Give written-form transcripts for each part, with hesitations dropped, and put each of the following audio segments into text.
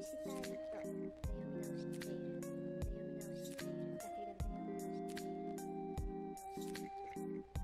したいと読み直している読み直しているだけが読み直しているで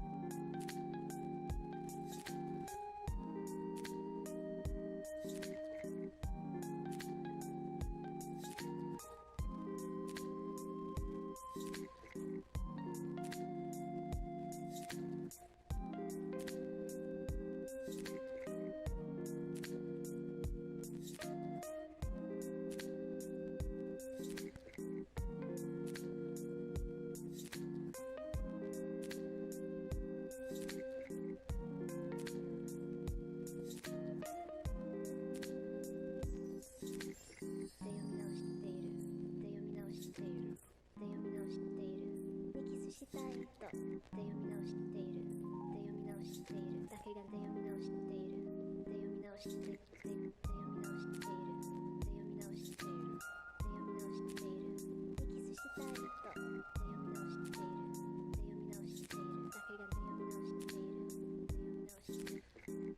読み直しているで読み直しているで読み直しているにキスしたいとで読み直しているで読み直しているだけがで読み直しているで読み直しているで読み直しているで読み直しているで読み直しているにキスしたいとで読み直しているで読み直しているだけがで読み直しているで読み直している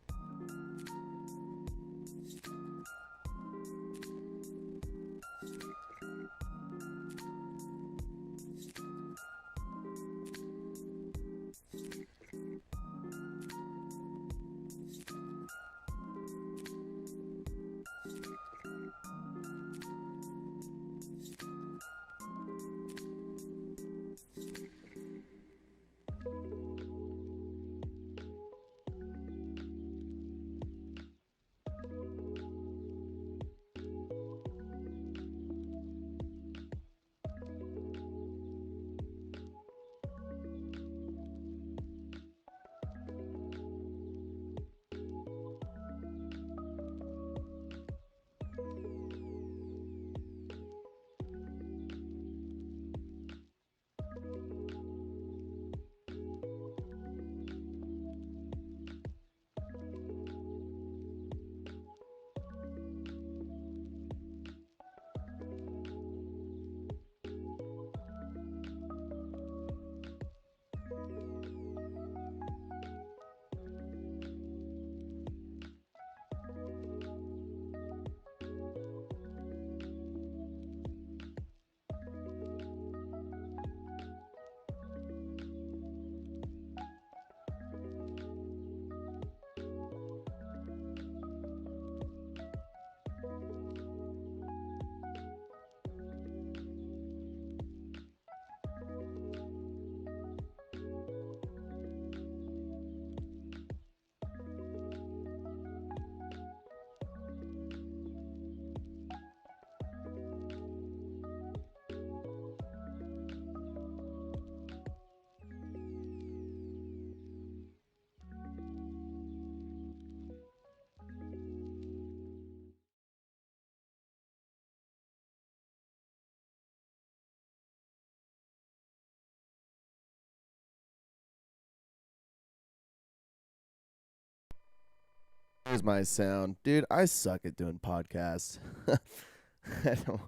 Here's my sound. Dude, I suck at doing podcasts. I don't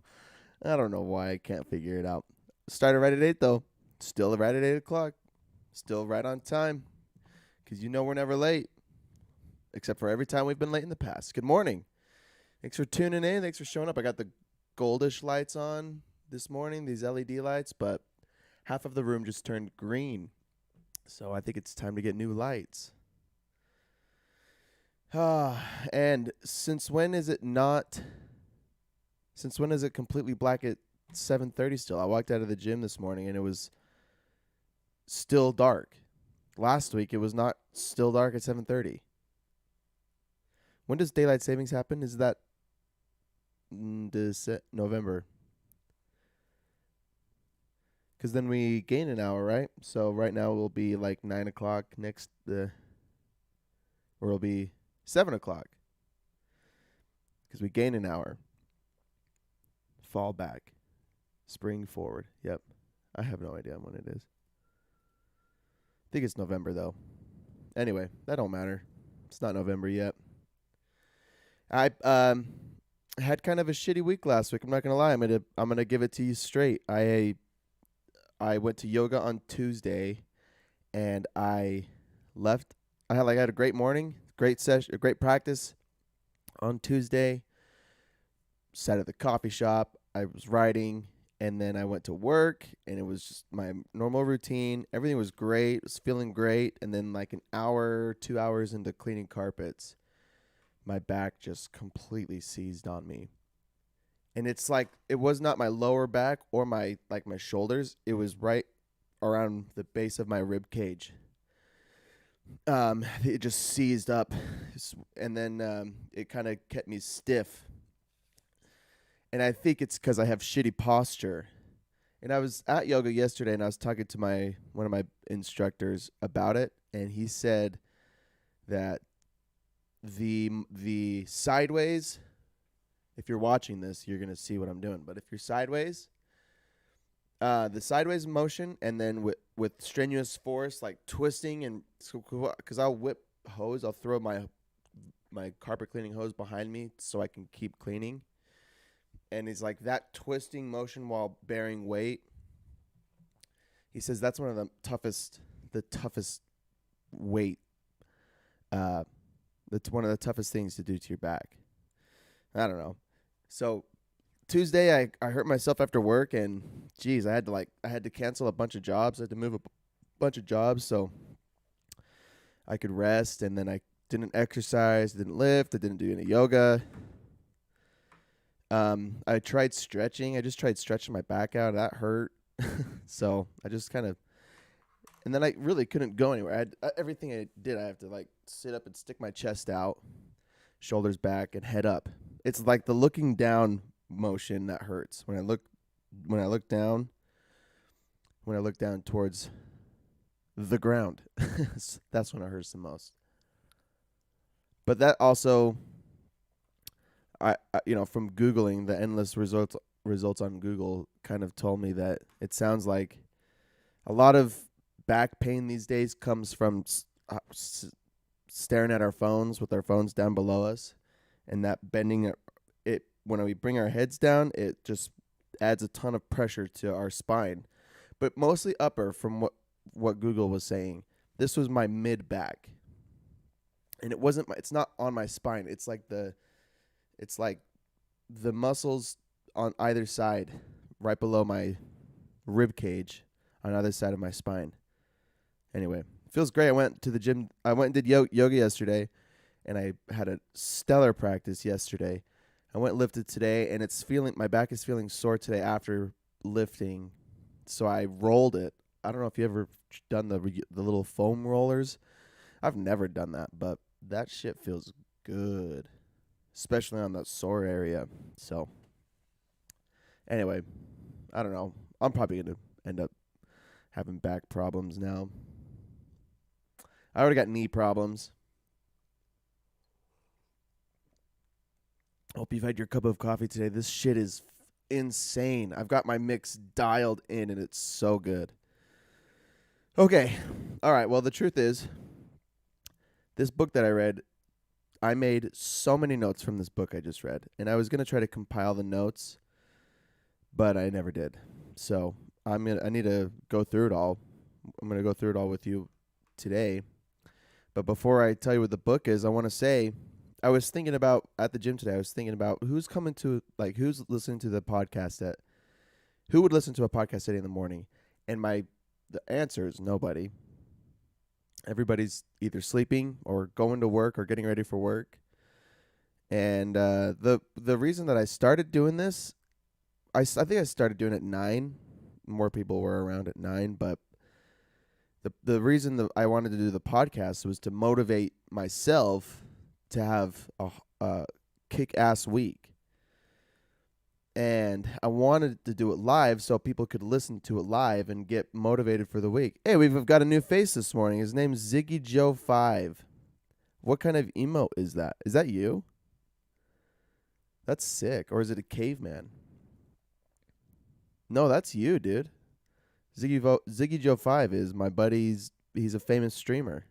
I don't know why I can't figure it out. Started right at 8 though. Still right at 8 o'clock. Still right on time. 'Cause you know we're never late. Except for every time we've been late in the past. Good morning. Thanks for tuning in. Thanks for showing up. I got the goldish lights on this morning, these LED lights, but half of the room just turned green. So I think it's time to get new lights. And since when is it not? Since when is it completely black at 7:30 still? I walked out of the gym this morning and it was still dark. Last week it was not still dark at 7:30. When does daylight savings happen? Is that November? Because then we gain an hour, right? So right now it will be like 9 o'clock next, or it'll be 7 o'clock because we gain an hour. Fall back, spring forward. Yep, I have no idea when it is. I think it's November though. Anyway, that don't matter. It's not November yet. I had kind of a shitty week last week. I'm not gonna lie. I'm gonna give it to you straight. I went to yoga on Tuesday, and I left. I had a great morning, great session, great practice on Tuesday. sat at the coffee shop. I was writing, and then I went to work, and it was just my normal routine. Everything was great. Was feeling great. And then like an hour, 2 hours into cleaning carpets, my back just completely seized on me. And it's like it was not my lower back or my shoulders. It was right around the base of my rib cage. It just seized up, and then it kind of kept me stiff. And I think it's because I have shitty posture. And I was at yoga yesterday, and I was talking to one of my instructors about it, and he said that the sideways. If you're watching this, you're gonna see what I'm doing. But if you're sideways, the sideways motion, and then with strenuous force, like twisting, and because I'll whip hose, I'll throw my carpet cleaning hose behind me so I can keep cleaning. And he's like that twisting motion while bearing weight. He says that's one of the toughest weight. That's one of the toughest things to do to your back. I don't know. So Tuesday I hurt myself after work, and geez, I had to cancel a bunch of jobs. I had to move a bunch of jobs so I could rest, and then I didn't exercise, didn't lift, I didn't do any yoga. I tried stretching. I just tried stretching my back out. That hurt. So I just kind of, and then I really couldn't go anywhere. Everything I did, I have to like sit up and stick my chest out, shoulders back, and head up. It's like the looking down motion that hurts. When I look down towards the ground, that's when it hurts the most. But that also, I from Googling, the endless results on Google kind of told me that it sounds like a lot of back pain these days comes from staring at our phones with our phones down below us, and that bending it when we bring our heads down, it just adds a ton of pressure to our spine, but mostly upper from what Google was saying. This was my mid back, and it's not on my spine. It's like the muscles on either side, right below my rib cage, on either side of my spine. Anyway, feels great. I went to the gym. I went and did yoga yesterday, and I had a stellar practice yesterday. I went and lifted today, and my back is feeling sore today after lifting, so I rolled it. I don't know if you ever done the little foam rollers. I've never done that, but that shit feels good, especially on that sore area. So anyway, I don't know. I'm probably going to end up having back problems now. I already got knee problems. Hope you've had your cup of coffee today. This shit is insane. I've got my mix dialed in, and it's so good. Okay. All right. Well, the truth is, this book that I read, I made so many notes from this book I just read, and I was going to try to compile the notes, but I never did. So I need to go through it all. I'm going to go through it all with you today. But before I tell you what the book is, I want to say, I was thinking about, at the gym today, who's listening to the podcast who would listen to a podcast at 8 in the morning? And the answer is nobody. Everybody's either sleeping or going to work or getting ready for work. And the reason that I started doing this, I think I started doing it at 9. More people were around at 9, but the reason that I wanted to do the podcast was to motivate myself to have a kick-ass week. And I wanted to do it live so people could listen to it live and get motivated for the week. Hey, we've got a new face this morning. His name's Ziggy Joe 5. What kind of emote is that? Is that you? That's sick. Or is it a caveman? No, that's you, dude. Ziggy Joe 5 is my buddy's. He's a famous streamer.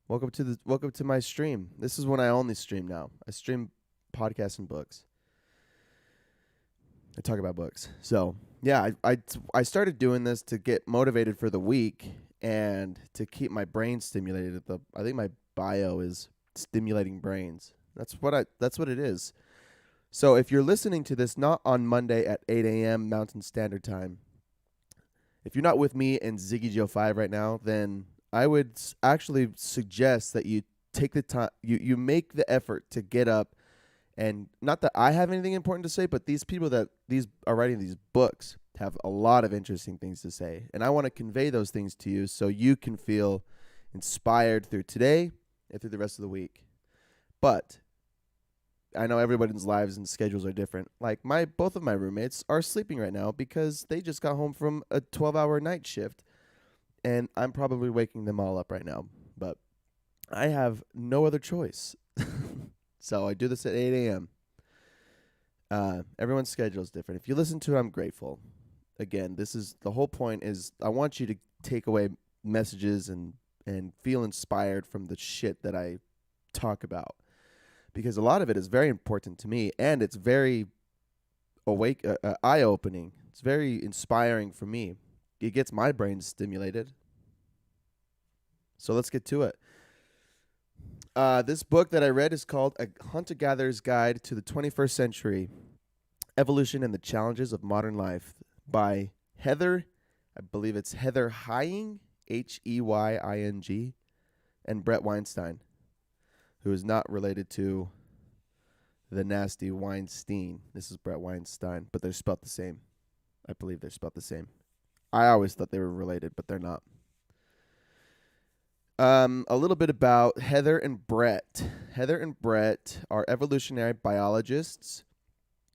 Welcome to my stream. This is when I only stream now. I stream podcasts and books. I talk about books. So, yeah, I started doing this to get motivated for the week and to keep my brain stimulated. I think my bio is stimulating brains. That's what it is. So if you're listening to this not on Monday at 8 a.m. Mountain Standard Time, if you're not with me and Ziggy Joe 5 right now, then I would actually suggest that you take the time, you make the effort to get up. And not that I have anything important to say, but these people that these are writing these books have a lot of interesting things to say. And I want to convey those things to you so you can feel inspired through today and through the rest of the week. But I know everybody's lives and schedules are different. Like both of my roommates are sleeping right now because they just got home from a 12-hour night shift. And I'm probably waking them all up right now. But I have no other choice. So I do this at 8 a.m. Everyone's schedule is different. If you listen to it, I'm grateful. Again, this is the whole point is I want you to take away messages and feel inspired from the shit that I talk about. Because a lot of it is very important to me, and it's very eye-opening. It's very inspiring for me. It gets my brain stimulated. So let's get to it. This book that I read is called A Hunter-Gatherer's Guide to the 21st Century, Evolution and the Challenges of Modern Life by Heather, I believe it's Heather Heying, Heying, and Brett Weinstein, who is not related to the nasty Weinstein. This is Brett Weinstein, but they're spelled the same. I believe they're spelled the same. I always thought they were related, but they're not. A little bit about Heather and Brett. Heather and Brett are evolutionary biologists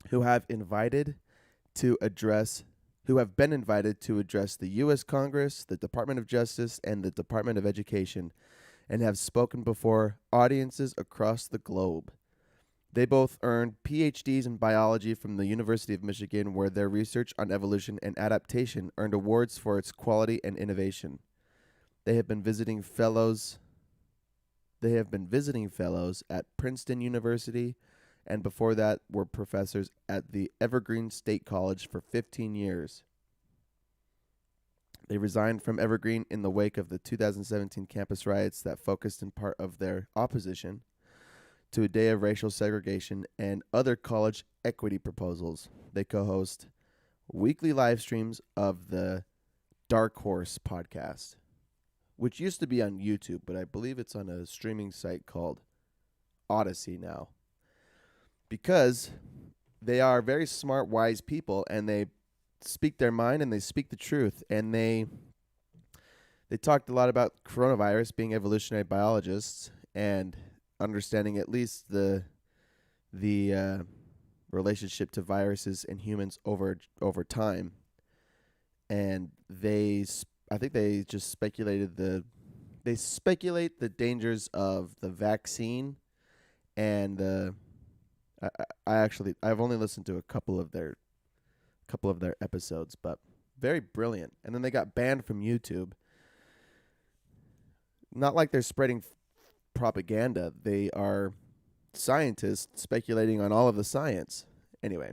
who have been invited to address the U.S. Congress, the Department of Justice, and the Department of Education, and have spoken before audiences across the globe. They both earned PhDs in biology from the University of Michigan, where their research on evolution and adaptation earned awards for its quality and innovation. They have been visiting fellows at Princeton University, and before that were professors at the Evergreen State College for 15 years. They resigned from Evergreen in the wake of the 2017 campus riots that focused in part of their opposition to a day of racial segregation and other college equity proposals. They co-host weekly live streams of the Dark Horse podcast, which used to be on YouTube, but I believe it's on a streaming site called Odyssey now. Because they are very smart, wise people, and they speak their mind and they speak the truth. And they talked a lot about coronavirus, being evolutionary biologists, and understanding at least the relationship to viruses and humans over time. And I think they just speculated they speculate the dangers of the vaccine, and I've only listened to a couple of their episodes, but very brilliant. And then they got banned from YouTube. Not like they're spreading propaganda. They are scientists speculating on all of the science. Anyway,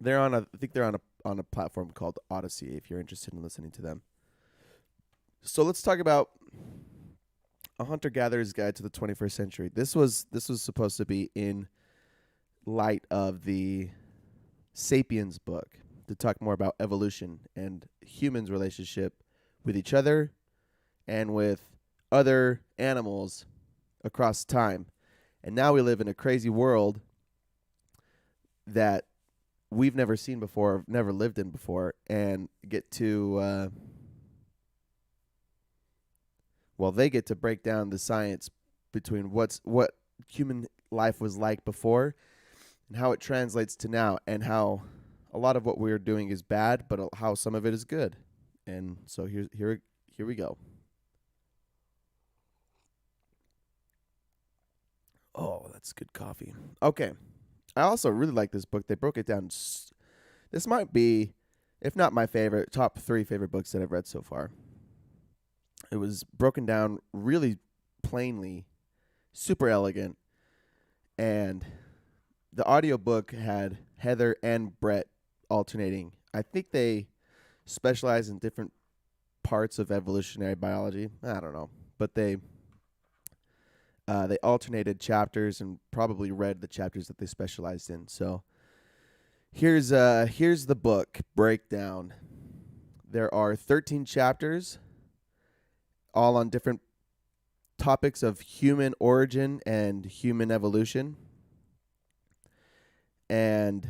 I think they're on a platform called Odyssey if you're interested in listening to them. So let's talk about A Hunter-Gatherer's Guide to the 21st Century. This was supposed to be in light of the Sapiens book, to talk more about evolution and humans' relationship with each other and with other animals across time. And now we live in a crazy world that we've never seen before, never lived in before, and get to they get to break down the science between what human life was like before and how it translates to now, and how a lot of what we're doing is bad, but how some of it is good. And so here we go. Oh, that's good coffee. Okay. I also really like this book. They broke it down. This might be, if not my favorite, top 3 favorite books that I've read so far. It was broken down really plainly, super elegant, and the audiobook had Heather and Brett alternating. I think they specialize in different parts of evolutionary biology. I don't know, but they They alternated chapters and probably read the chapters that they specialized in. So here's the book breakdown. There are 13 chapters, all on different topics of human origin and human evolution. And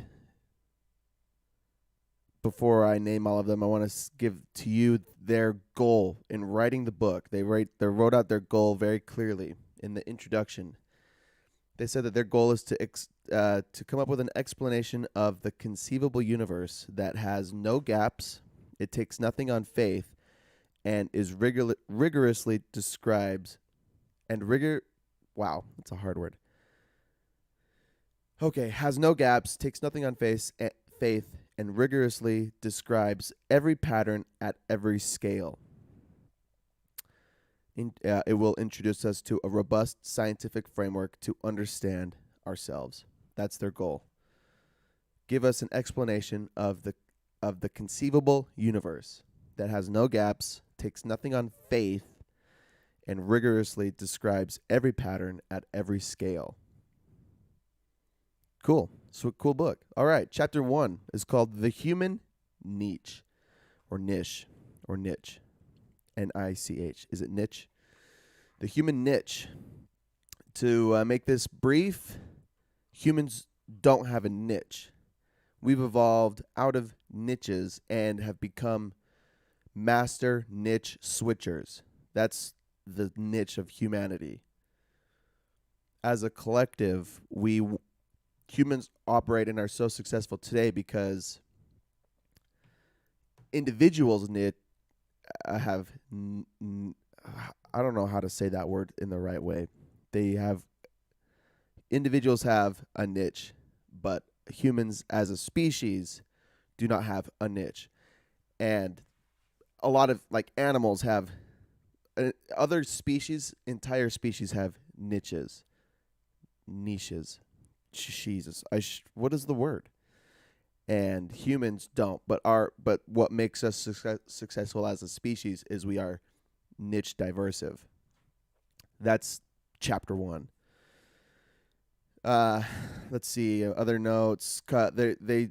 before I name all of them, I want to give to you their goal in writing the book. They wrote out their goal very clearly in the introduction. They said that their goal is to come up with an explanation of the conceivable universe that has no gaps, it takes nothing on faith, and is rigorously describes and rigor. Wow, that's a hard word. Okay, has no gaps, takes nothing on faith, and rigorously describes every pattern at every scale. It will introduce us to a robust scientific framework to understand ourselves. That's their goal. Give us an explanation of the conceivable universe that has no gaps, takes nothing on faith, and rigorously describes every pattern at every scale. Cool. So cool book. All right. Chapter 1 is called The Human Niche, or Niche, or Niche. N-I-C-H. Is it niche? The human niche. To make this brief, humans don't have a niche. We've evolved out of niches and have become master niche switchers. That's the niche of humanity. As a collective, humans operate and are so successful today because individuals have I don't know how to say that word in the right way. Individuals have a niche, but humans as a species do not have a niche. And a lot of animals have other species, entire species have niches. Jesus, what is the word? And humans don't. But what makes us successful as a species is we are niche diversive. That's chapter 1. Let's see other notes. They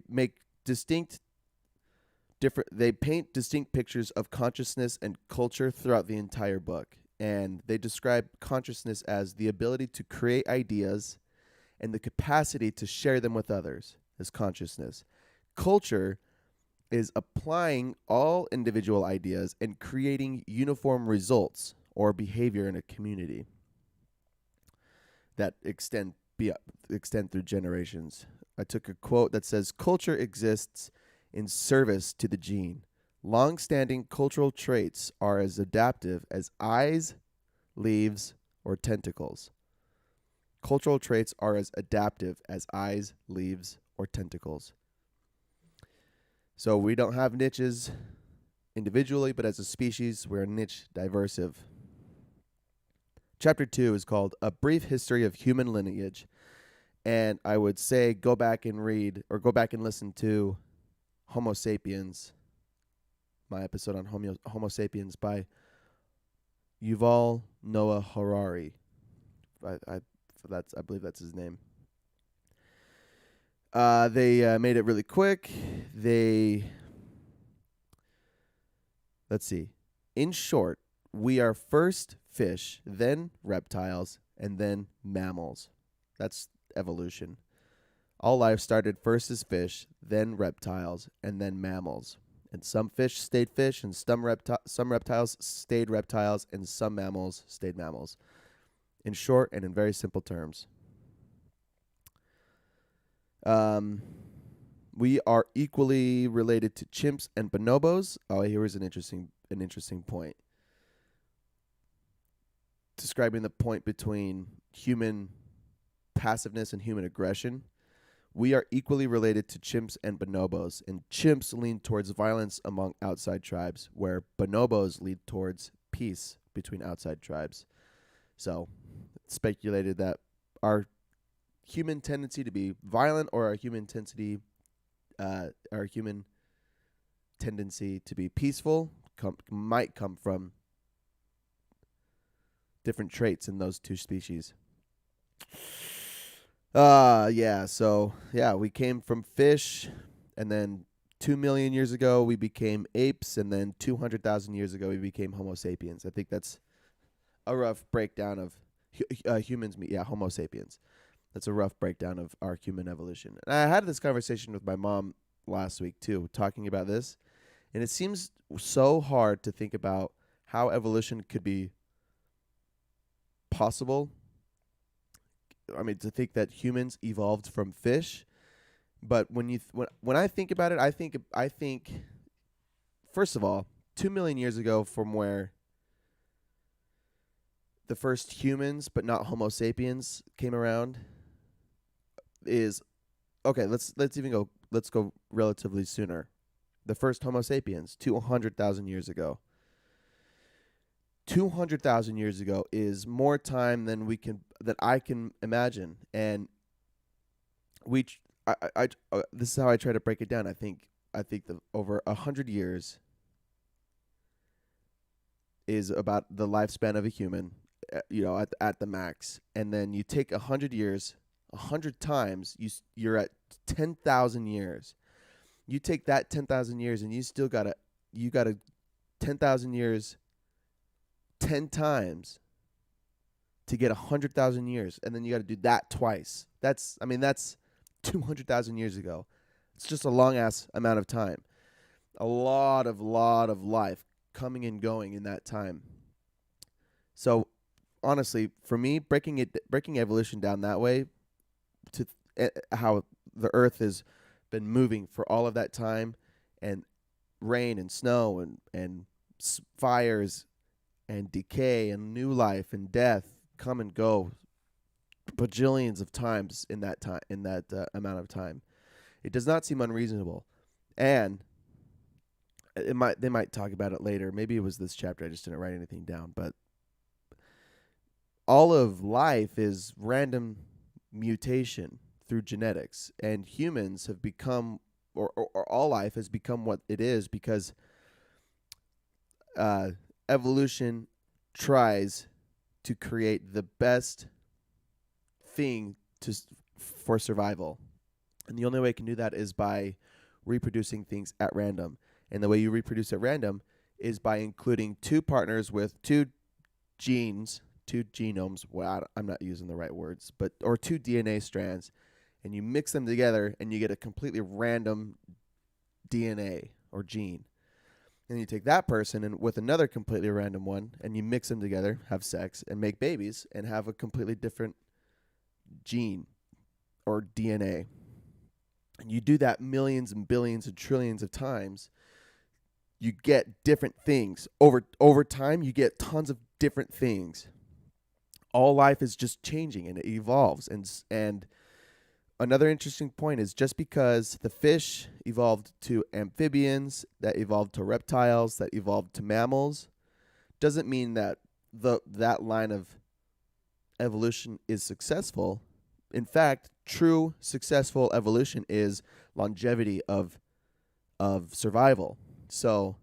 paint distinct pictures of consciousness and culture throughout the entire book, and they describe consciousness as the ability to create ideas and the capacity to share them with others as consciousness. Culture is applying all individual ideas and creating uniform results or behavior in a community that extend through generations. I took a quote that says, "Culture exists in service to the gene. Long-standing cultural traits are as adaptive as eyes, leaves, or tentacles." Cultural traits are as adaptive as eyes, leaves, or tentacles. So we don't have niches individually, but as a species, we're niche diversive. Chapter 2 is called A Brief History of Human Lineage. And I would say go back and listen to Homo Sapiens, my episode on Homo Sapiens by Yuval Noah Harari. I believe that's his name. They made it really quick. Let's see. In short, we are first fish, then reptiles, and then mammals. That's evolution. All life started first as fish, then reptiles, and then mammals. And some fish stayed fish, and some reptiles stayed reptiles, and some mammals stayed mammals. In short and in very simple terms. We are equally related to chimps and bonobos. Oh, here is an interesting point. Describing the point between human passiveness and human aggression. We are equally related to chimps and bonobos, and chimps lean towards violence among outside tribes, where bonobos lead towards peace between outside tribes. So, it's speculated that our human tendency to be violent or our human tendency to be peaceful might come from different traits in those two species. We came from fish, and then 2 million years ago we became apes, and then 200,000 years ago we became Homo sapiens. I think that's a rough breakdown of humans. Homo sapiens. That's a rough breakdown of our human evolution. And I had this conversation with my mom last week too, talking about this, and it seems so hard to think about how evolution could be possible. I mean, to think that humans evolved from fish, but when I think about it, I think first of all, 2 million years ago from where the first humans, but not Homo sapiens, came around is okay. Let's go relatively sooner. The first Homo sapiens, 200,000 years ago. 200,000 years ago is more time than I can imagine, and this is how I try to break it down. I think that over 100 years is about the lifespan of a human, at the max, and then you take 100 years, 100 times, you're at 10,000 years. You take that 10,000 years, and you gotta 10,000 years 10 times to get 100,000 years, and then you got to do that twice. That's 200,000 years ago. It's just a long ass amount of time. A lot of life coming and going in that time. So honestly, for me, breaking evolution down that way to how the earth has been moving for all of that time, and rain and snow and fires and decay and new life and death come and go bajillions of times in that amount of time. It does not seem unreasonable, and they might talk about it later. Maybe it was this chapter. I just didn't write anything down, but all of life is random mutation through genetics, and humans have become, or all life has become what it is because evolution tries to create the best thing for survival. And the only way it can do that is by reproducing things at random. And the way you reproduce at random is by including two partners with two genes, two genomes. Well, I'm not using the right words, or two DNA strands, and you mix them together and you get a completely random DNA or gene. And you take that person and with another completely random one, and you mix them together, have sex, and make babies, and have a completely different gene or DNA. And you do that millions and billions and trillions of times, you get different things. Over time, you get tons of different things. All life is just changing, and it evolves. And another interesting point is just because the fish evolved to amphibians, that evolved to reptiles, that evolved to mammals, doesn't mean that that line of evolution is successful. In fact, true successful evolution is longevity of survival. So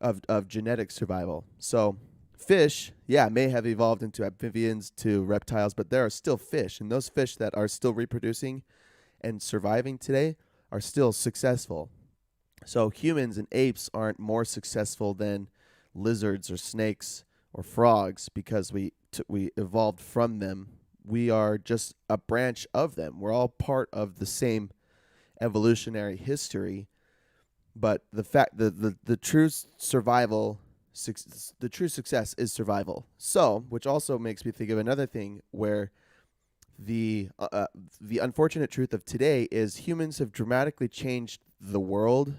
of genetic survival. So fish, may have evolved into amphibians, to reptiles, but there are still fish, and those fish that are still reproducing and surviving today are still successful. So humans and apes aren't more successful than lizards or snakes or frogs because we evolved from them. We are just a branch of them. We're all part of the same evolutionary history, but the true survival. The true success is survival. So, which also makes me think of another thing where the unfortunate truth of today is humans have dramatically changed the world,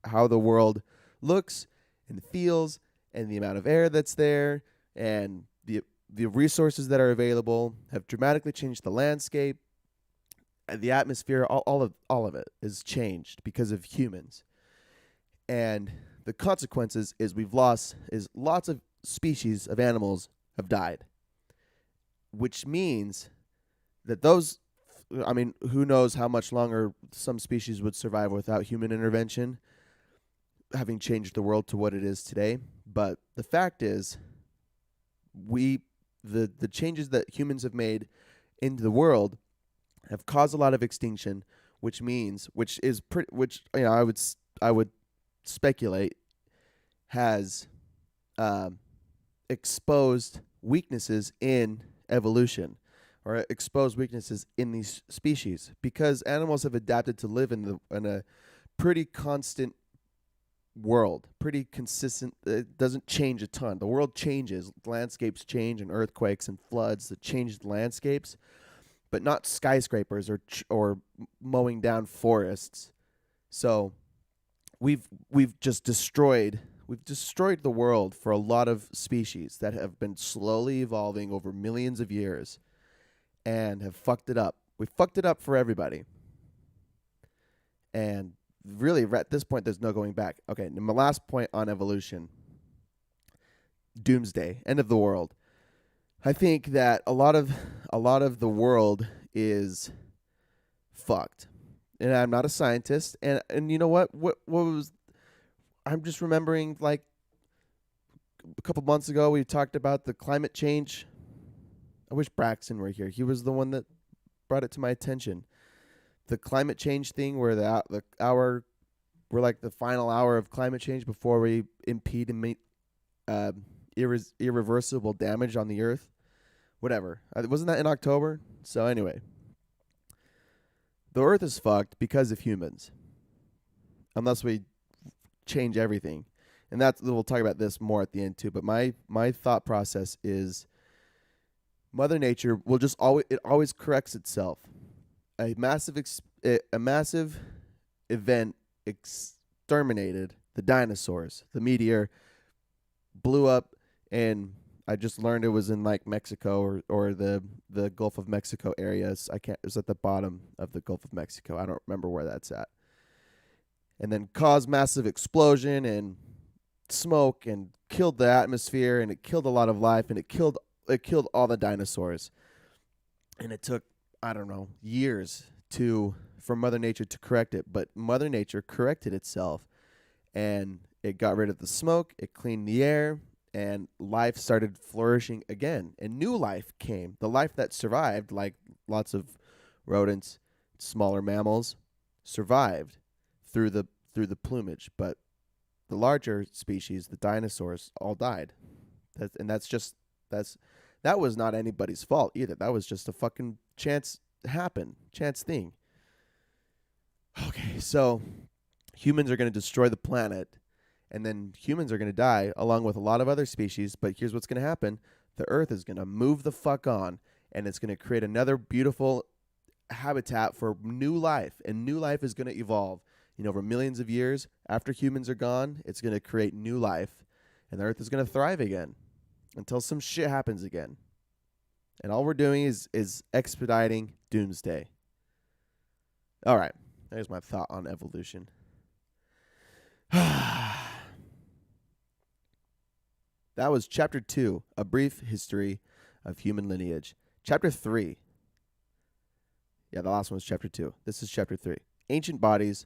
how the world looks and feels, and the amount of air that's there, and the resources that are available have dramatically changed the landscape, and the atmosphere. All of it is changed because of humans, and the consequences is lots of species of animals have died, which means that who knows how much longer some species would survive without human intervention, having changed the world to what it is today. But the fact is, the changes that humans have made into the world have caused a lot of extinction, which I would speculate has exposed weaknesses in evolution, or exposed weaknesses in these species, because animals have adapted to live in a pretty constant world, pretty consistent. It doesn't change a ton. The world changes, landscapes change, and earthquakes and floods that change the landscapes, but not skyscrapers or mowing down forests. So we've destroyed the world for a lot of species that have been slowly evolving over millions of years and have fucked it up. We fucked it up for everybody. And really, at this point, there's no going back. Okay, and my last point on evolution: doomsday, end of the world. I think that a lot of the world is fucked. And I'm not a scientist, and you know what was, I'm just remembering, like, a couple months ago we talked about the climate change. I wish Braxton were here. He was the one that brought it to my attention. The climate change thing, where we're like the final hour of climate change before we impede and make irreversible damage on the earth. Whatever. Wasn't that in October? So anyway, the earth is fucked because of humans, unless we change everything. And we'll talk about this more at the end too. But my thought process is, Mother Nature will just always corrects itself. A massive event exterminated the dinosaurs. The meteor blew up, and I just learned it was in like Mexico or the Gulf of Mexico areas. It was at the bottom of the Gulf of Mexico. I don't remember where that's at. And then caused massive explosion and smoke and killed the atmosphere, and it killed a lot of life, and it killed all the dinosaurs. And it took, I don't know, years for Mother Nature to correct it, but Mother Nature corrected itself, and it got rid of the smoke, it cleaned the air, and life started flourishing again. And new life came. The life that survived, like lots of rodents, smaller mammals, survived through the plumage, but the larger species, the dinosaurs, all died. That was not anybody's fault either. That was just a fucking chance thing. Okay, so humans are going to destroy the planet, and then humans are going to die along with a lot of other species, but here's what's going to happen. The earth is going to move the fuck on, and it's going to create another beautiful habitat for new life, and new life is going to evolve. Over millions of years after humans are gone, it's going to create new life, and the earth is going to thrive again until some shit happens again. And all we're doing is expediting doomsday. All right, there's my thought on evolution. That was Chapter 2, A Brief History of Human Lineage. Chapter 3. Yeah, the last one was Chapter 2. This is Chapter 3. Ancient Bodies,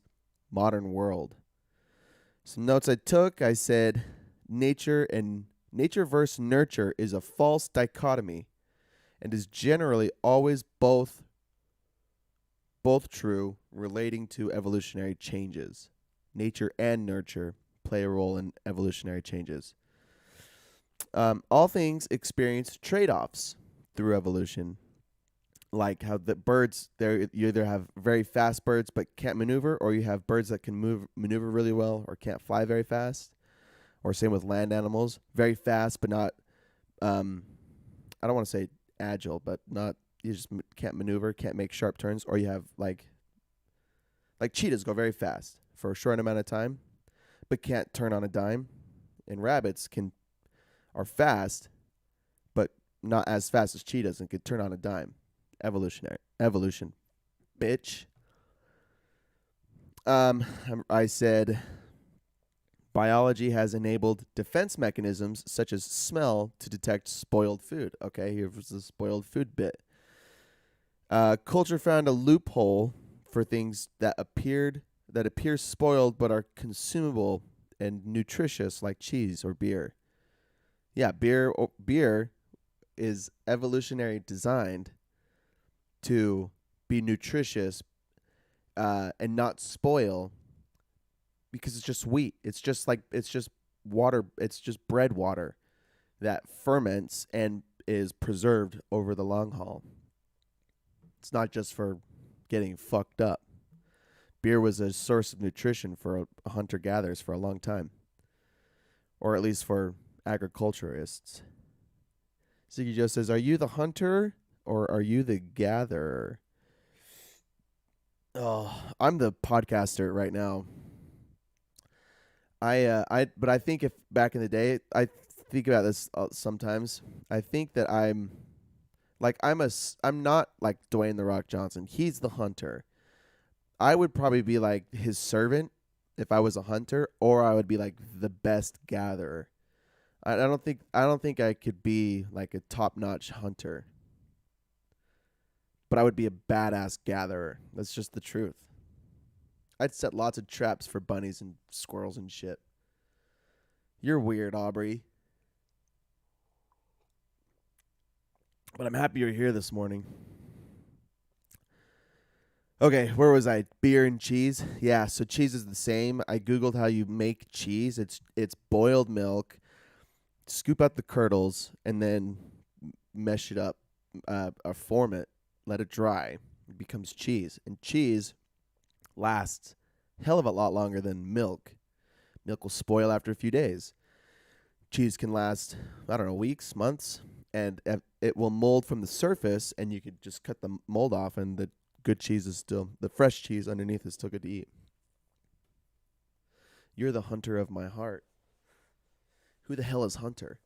Modern World. Some notes I took. I said nature versus nurture is a false dichotomy and is generally always both true relating to evolutionary changes. Nature and nurture play a role in evolutionary changes. All things experience trade-offs through evolution. Like how the birds, you either have very fast birds but can't maneuver, or you have birds that can maneuver really well or can't fly very fast. Or same with land animals, very fast but not, I don't want to say agile, but not, you just can't maneuver, can't make sharp turns. Or you have like cheetahs go very fast for a short amount of time, but can't turn on a dime. And rabbits are fast, but not as fast as cheetahs and can turn on a dime. Evolution, bitch. I said biology has enabled defense mechanisms such as smell to detect spoiled food. Okay, here was the spoiled food bit. Culture found a loophole for things that appear spoiled but are consumable and nutritious, like cheese or beer. Yeah, beer is evolutionary designed to be nutritious and not spoil because it's just wheat. It's just water. It's just bread water that ferments and is preserved over the long haul. It's not just for getting fucked up. Beer was a source of nutrition for hunter-gatherers for a long time, or at least for agriculturists. Ziggy Joe says, "Are you the hunter or are you the gatherer?" Oh, I'm the podcaster right now. But I think if back in the day, I think about this sometimes. I think that I'm not like Dwayne the Rock Johnson. He's the hunter. I would probably be like his servant if I was a hunter, or I would be like the best gatherer. I don't think I could be like a top-notch hunter. But I would be a badass gatherer. That's just the truth. I'd set lots of traps for bunnies and squirrels and shit. You're weird, Aubrey. But I'm happy you're here this morning. Okay, where was I? Beer and cheese? Yeah, so cheese is the same. I Googled how you make cheese. It's boiled milk, scoop out the curdles, and then mesh it up, or form it, let it dry. It becomes cheese. And cheese lasts a hell of a lot longer than milk. Milk will spoil after a few days. Cheese can last, I don't know, weeks, months, and it will mold from the surface, and you could just cut the mold off, and the good cheese is still, the fresh cheese underneath is still good to eat. You're the hunter of my heart. Who the hell is Hunter?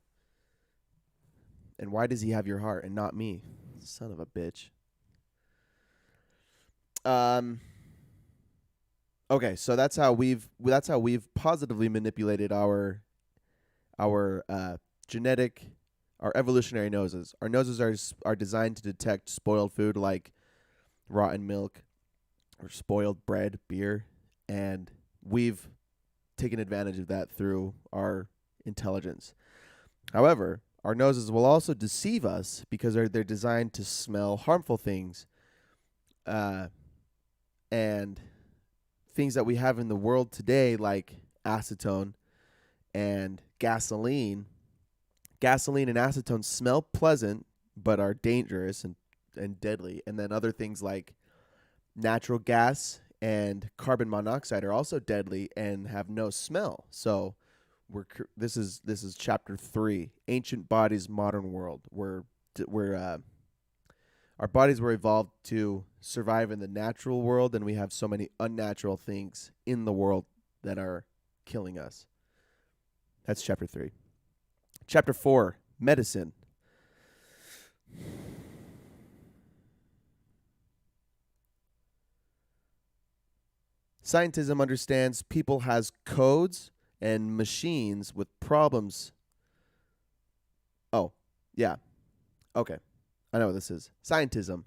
And why does he have your heart and not me? Son of a bitch. Okay, so that's how we've positively manipulated our genetic, our evolutionary noses. Our noses are designed to detect spoiled food like rotten milk or spoiled bread, beer, and we've taken advantage of that through our intelligence. However, our noses will also deceive us because they're designed to smell harmful things, and things that we have in the world today, like acetone and gasoline. Gasoline and acetone smell pleasant, but are dangerous and deadly. And then other things like natural gas and carbon monoxide are also deadly and have no smell. So this is chapter 3, Ancient Bodies, Modern World. Our bodies were evolved to survive in the natural world, and we have so many unnatural things in the world that are killing us. That's chapter 3. Chapter 4, Medicine. Scientism understands people has codes and machines with problems. Oh, yeah. Okay. I know what this is. Scientism.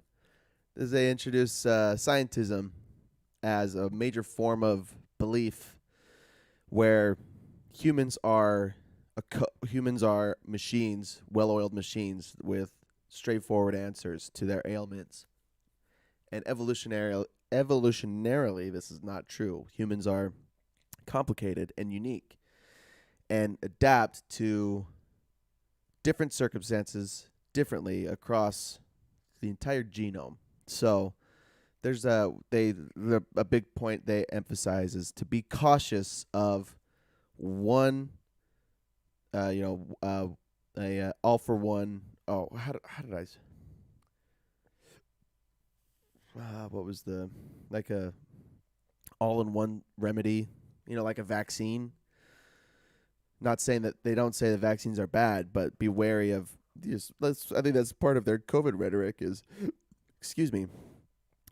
They introduce scientism as a major form of belief where humans are machines, well-oiled machines with straightforward answers to their ailments. And evolutionarily, this is not true. Humans are complicated and unique and adapt to different circumstances differently across the entire genome. So there's a big point they emphasize is to be cautious of one, all for one. Oh, how did I? What was the like a all-in-one remedy? Like a vaccine. Not saying that they don't say the vaccines are bad, but be wary of these. I think that's part of their COVID rhetoric is,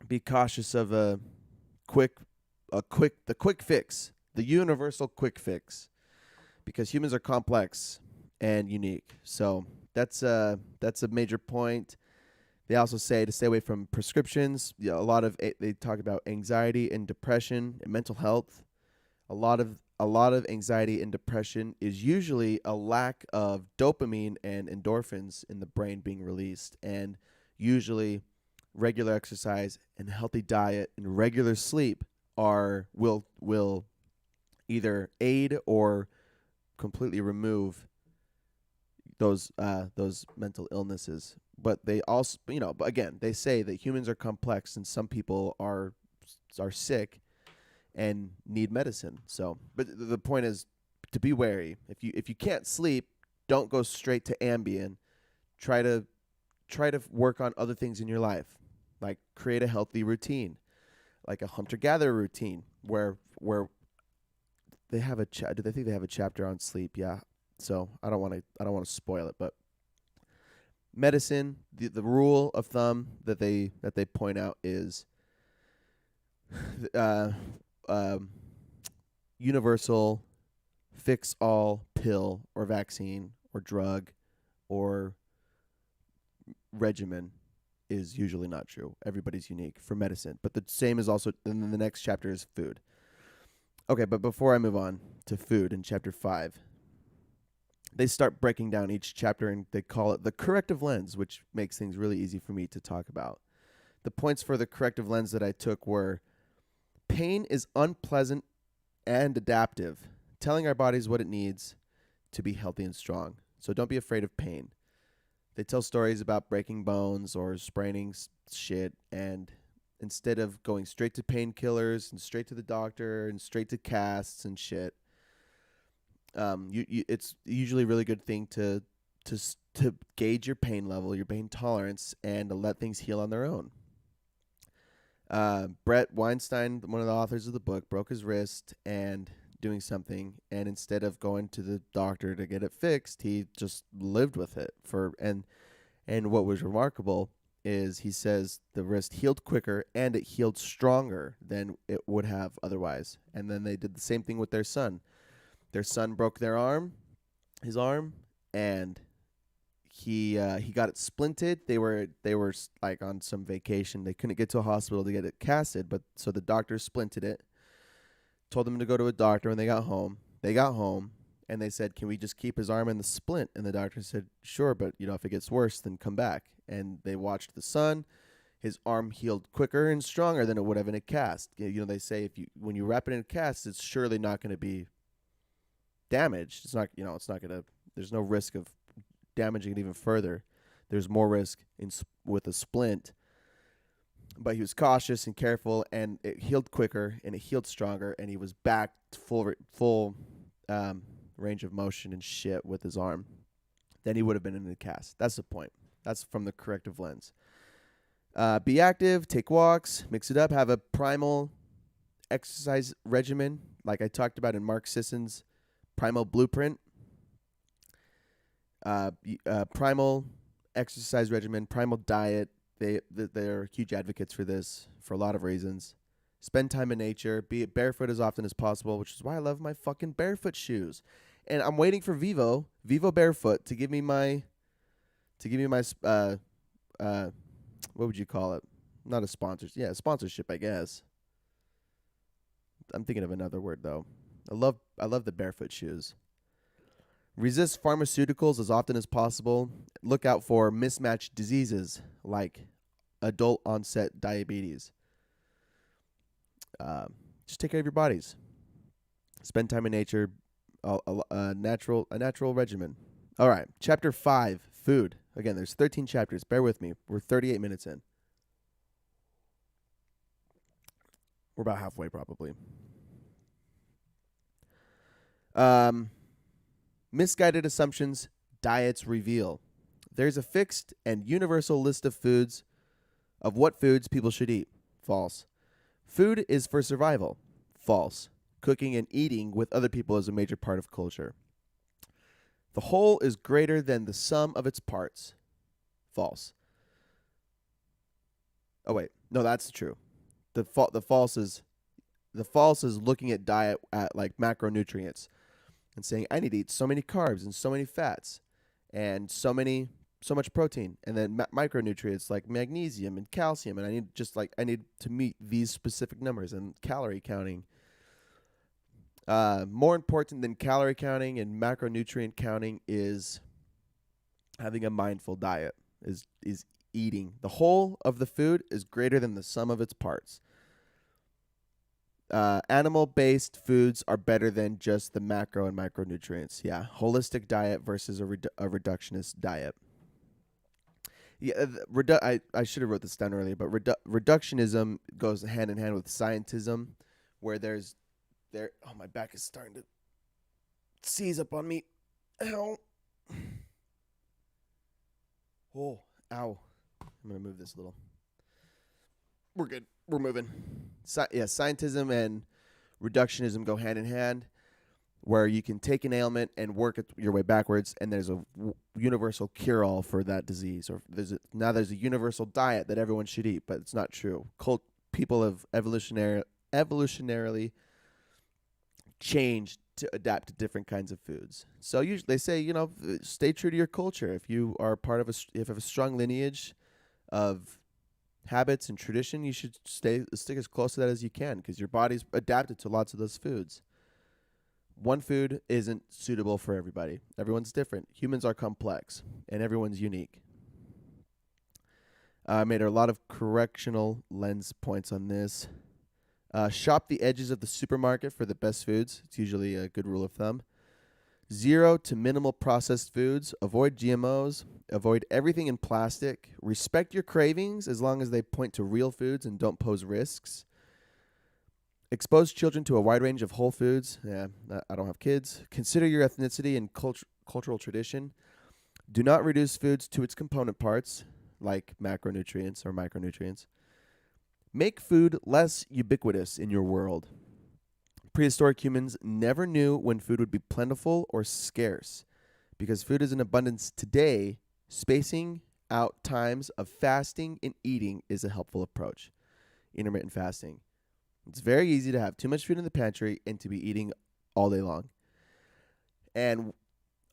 be cautious of the quick fix, the universal quick fix, because humans are complex and unique. So that's a major point. They also say to stay away from prescriptions. They talk about anxiety and depression and mental health. A lot a lot of anxiety and depression is usually a lack of dopamine and endorphins in the brain being released. And usually regular exercise and healthy diet and regular sleep will either aid or completely remove those mental illnesses. But they also, but again, they say that humans are complex and some people are sick and need medicine. So, but the point is to be wary. If you can't sleep, don't go straight to Ambien. Try to work on other things in your life, like create a healthy routine, like a hunter-gatherer routine where they have a do they think they have a chapter on sleep? Yeah. So I don't want to spoil it, but medicine, the rule of thumb that they point out is universal fix-all pill or vaccine or drug or regimen is usually not true. Everybody's unique for medicine. But the same is also, and then the next chapter is food. Okay, but before I move on to food in chapter 5, they start breaking down each chapter and they call it the corrective lens, which makes things really easy for me to talk about. The points for the corrective lens that I took were: pain is unpleasant and adaptive, telling our bodies what it needs to be healthy and strong. So don't be afraid of pain. They tell stories about breaking bones or spraining shit, and instead of going straight to painkillers and straight to the doctor and straight to casts and shit, it's usually a really good thing to gauge your pain level, your pain tolerance, and to let things heal on their own. Brett Weinstein, one of the authors of the book, broke his wrist and doing something, and instead of going to the doctor to get it fixed, he just lived with it and what was remarkable is he says the wrist healed quicker and it healed stronger than it would have otherwise. And then they did the same thing with their son. Their son broke his arm, and he got it splinted. They were like on some vacation. They couldn't get to a hospital to get it casted, but so the doctor splinted it. Told them to go to a doctor when they got home. They got home and they said, "Can we just keep his arm in the splint?" And the doctor said, "Sure, but if it gets worse, then come back." And they watched the son. His arm healed quicker and stronger than it would have in a cast. They say when you wrap it in a cast, it's surely not going to be damaged. It's not, it's not going to. There's no risk of damaging it even further. There's more risk with a splint. But he was cautious and careful, and it healed quicker, and it healed stronger, and he was back to full range of motion and shit with his arm. Then he would have been in the cast. That's the point. That's from the corrective lens. Be active, take walks, mix it up, have a primal exercise regimen, like I talked about in Mark Sisson's Primal Blueprint. Primal exercise regimen, primal diet. They're huge advocates for this for a lot of reasons. Spend time in nature. Be barefoot as often as possible, which is why I love my fucking barefoot shoes. And I'm waiting for Vivo Barefoot to give me my what would you call it? Not a sponsorship. Yeah, sponsorship, I guess. I'm thinking of another word though. I love the barefoot shoes. Resist pharmaceuticals as often as possible. Look out for mismatched diseases like adult onset diabetes. Just take care of your bodies. Spend time in nature. A natural regimen. All right, chapter 5, food. Again, there's 13 chapters. Bear with me. We're 38 minutes in. We're about halfway, probably. Misguided assumptions diets reveal. There's a fixed and universal list of what foods people should eat. False. Food is for survival. False. Cooking and eating with other people is a major part of culture. The whole is greater than the sum of its parts. False. Oh wait, no, that's true. The false is looking at diet at like macronutrients and saying I need to eat so many carbs and so many fats and so much protein, and then micronutrients like magnesium and calcium, and I need to meet these specific numbers and calorie counting. More important than calorie counting and macronutrient counting is having a mindful diet. Is eating. The whole of the food is greater than the sum of its parts. Animal-based foods are better than just the macro and micronutrients. Yeah, holistic diet versus a reductionist diet. Yeah, I should have wrote this down earlier, but reductionism goes hand in hand with scientism, where oh, my back is starting to seize up on me. Ow. Oh, ow. I'm going to move this a little. We're good. We're moving. Scientism and reductionism go hand in hand, where you can take an ailment and work your way backwards, and there's a universal cure-all for that disease. Or there's a universal diet that everyone should eat, but it's not true. People have evolutionarily changed to adapt to different kinds of foods. So usually they say, stay true to your culture. If you are part of if you have a strong lineage of habits and tradition, you should stick as close to that as you can, because your body's adapted to lots of those foods. One food isn't suitable for everybody. Everyone's different. Humans are complex, and everyone's unique. I made a lot of correctional lens points on this. Shop the edges of the supermarket for the best foods. It's usually a good rule of thumb. 0 to minimal processed foods. Avoid GMOs. Avoid everything in plastic. Respect your cravings as long as they point to real foods and don't pose risks. Expose children to a wide range of whole foods. Yeah, I don't have kids. Consider your ethnicity and cultural tradition. Do not reduce foods to its component parts, like macronutrients or micronutrients. Make food less ubiquitous in your world. Prehistoric humans never knew when food would be plentiful or scarce. Because food is in abundance today, spacing out times of fasting and eating is a helpful approach. Intermittent fasting. It's very easy to have too much food in the pantry and to be eating all day long. And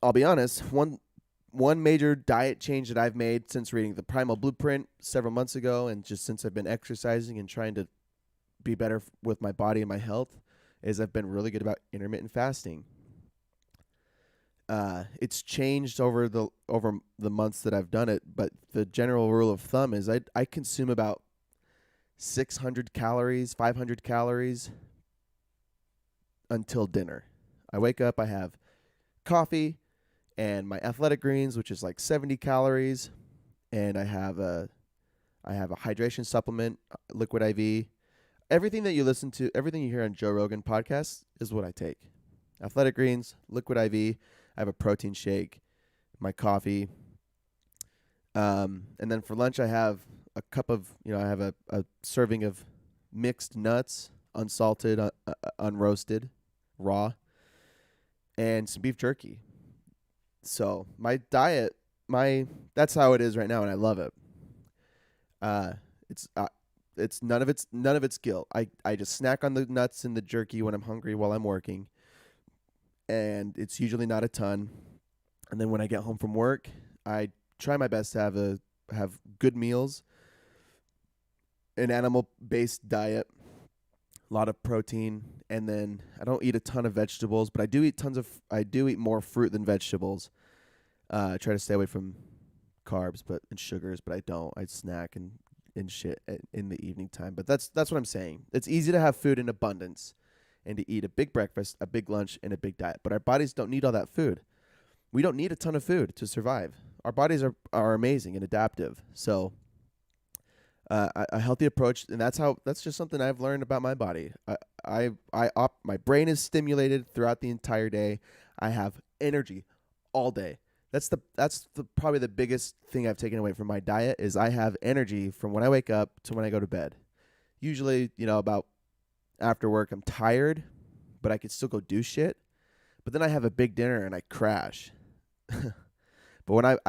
I'll be honest, one major diet change that I've made since reading the Primal Blueprint several months ago, and just since I've been exercising and trying to be better with my body and my health, is I've been really good about intermittent fasting. It's changed over the months that I've done it, but the general rule of thumb is I consume about 600 calories, 500 calories until dinner. I wake up, I have coffee and my athletic greens, which is like 70 calories, and I have a hydration supplement, liquid IV. Everything that you listen to, everything you hear on Joe Rogan podcasts is what I take. Athletic greens, liquid IV, I have a protein shake, my coffee. And then for lunch I have a cup of, I have a serving of mixed nuts, unsalted, unroasted, raw, and some beef jerky. So my diet, that's how it is right now, and I love it. It's none of it's guilt. I just snack on the nuts and the jerky when I'm hungry while I'm working, and it's usually not a ton. And then when I get home from work, I try my best to have good meals, an animal-based diet, a lot of protein, and then I don't eat a ton of vegetables, but I do eat more fruit than vegetables. I try to stay away from carbs and sugars, but I don't. I snack and shit in the evening time. But that's what I'm saying. It's easy to have food in abundance and to eat a big breakfast, a big lunch, and a big diet. But our bodies don't need all that food. We don't need a ton of food to survive. Our bodies are amazing and adaptive. So a healthy approach, and that's just something I've learned about my body. My brain is stimulated throughout the entire day. I have energy all day. That's probably the biggest thing I've taken away from my diet is I have energy from when I wake up to when I go to bed. Usually, about after work, I'm tired, but I could still go do shit. But then I have a big dinner and I crash. But when I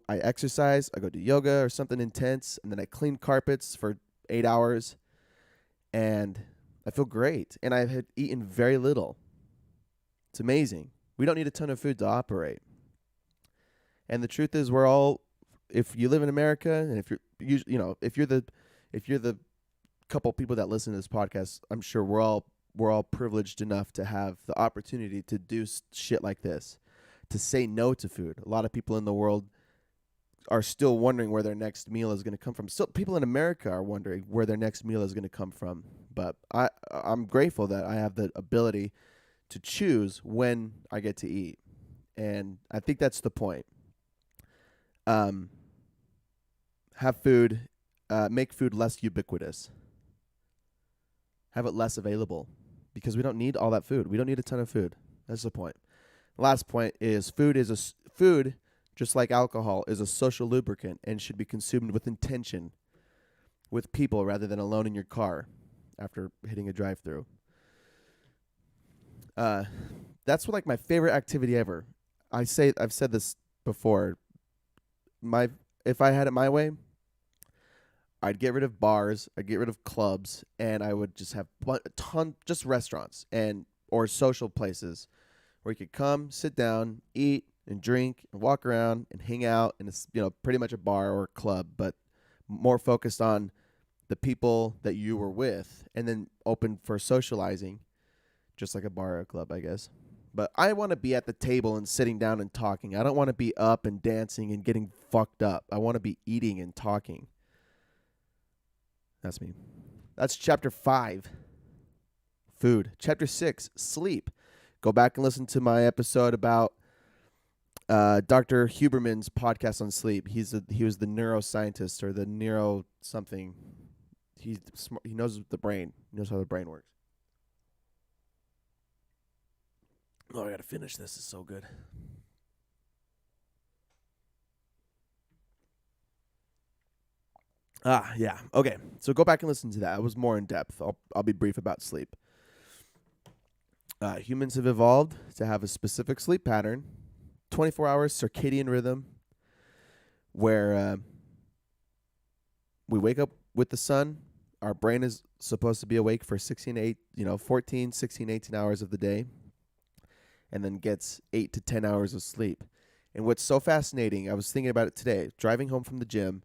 exercise, I go do yoga or something intense, and then I clean carpets for 8 hours, and I feel great. And I had eaten very little. It's amazing. We don't need a ton of food to operate. And the truth is, if you live in America, and if you're the couple people that listen to this podcast, I'm sure we're all we're all privileged enough to have the opportunity to do shit like this, to say no to food. A lot of people in the world are still wondering where their next meal is going to come from. Still, people in America are wondering where their next meal is going to come from. But I'm grateful that I have the ability to choose when I get to eat. And I think that's the point. Have food, make food less ubiquitous. Have it less available, because we don't need all that food. We don't need a ton of food. That's the point. Last point is food, just like alcohol, is a social lubricant and should be consumed with intention, with people rather than alone in your car after hitting a drive-through. That's like my favorite activity ever. I've said this before. If I had it my way, I'd get rid of bars, I'd get rid of clubs, and I would just have just restaurants or social places where you could come, sit down, eat and drink and walk around and hang out, and it's pretty much a bar or a club, but more focused on the people that you were with, and then open for socializing, just like a bar or a club, I guess. But I want to be at the table and sitting down and talking. I don't want to be up and dancing and getting fucked up. I want to be eating and talking. That's me. That's chapter 5, food. Chapter 6, sleep. Go back and listen to my episode about Dr. Huberman's podcast on sleep. He was the neuroscientist, or the neuro something. He's smart. He knows the brain. He knows how the brain works. Oh, I gotta finish this. It's so good. Yeah. Okay. So go back and listen to that. It was more in depth. I'll be brief about sleep. Humans have evolved to have a specific sleep pattern, 24 hours circadian rhythm, where we wake up with the sun. Our brain is supposed to be awake for 14, 16, 18 hours of the day, and then gets 8 to 10 hours of sleep. And what's so fascinating, I was thinking about it today, driving home from the gym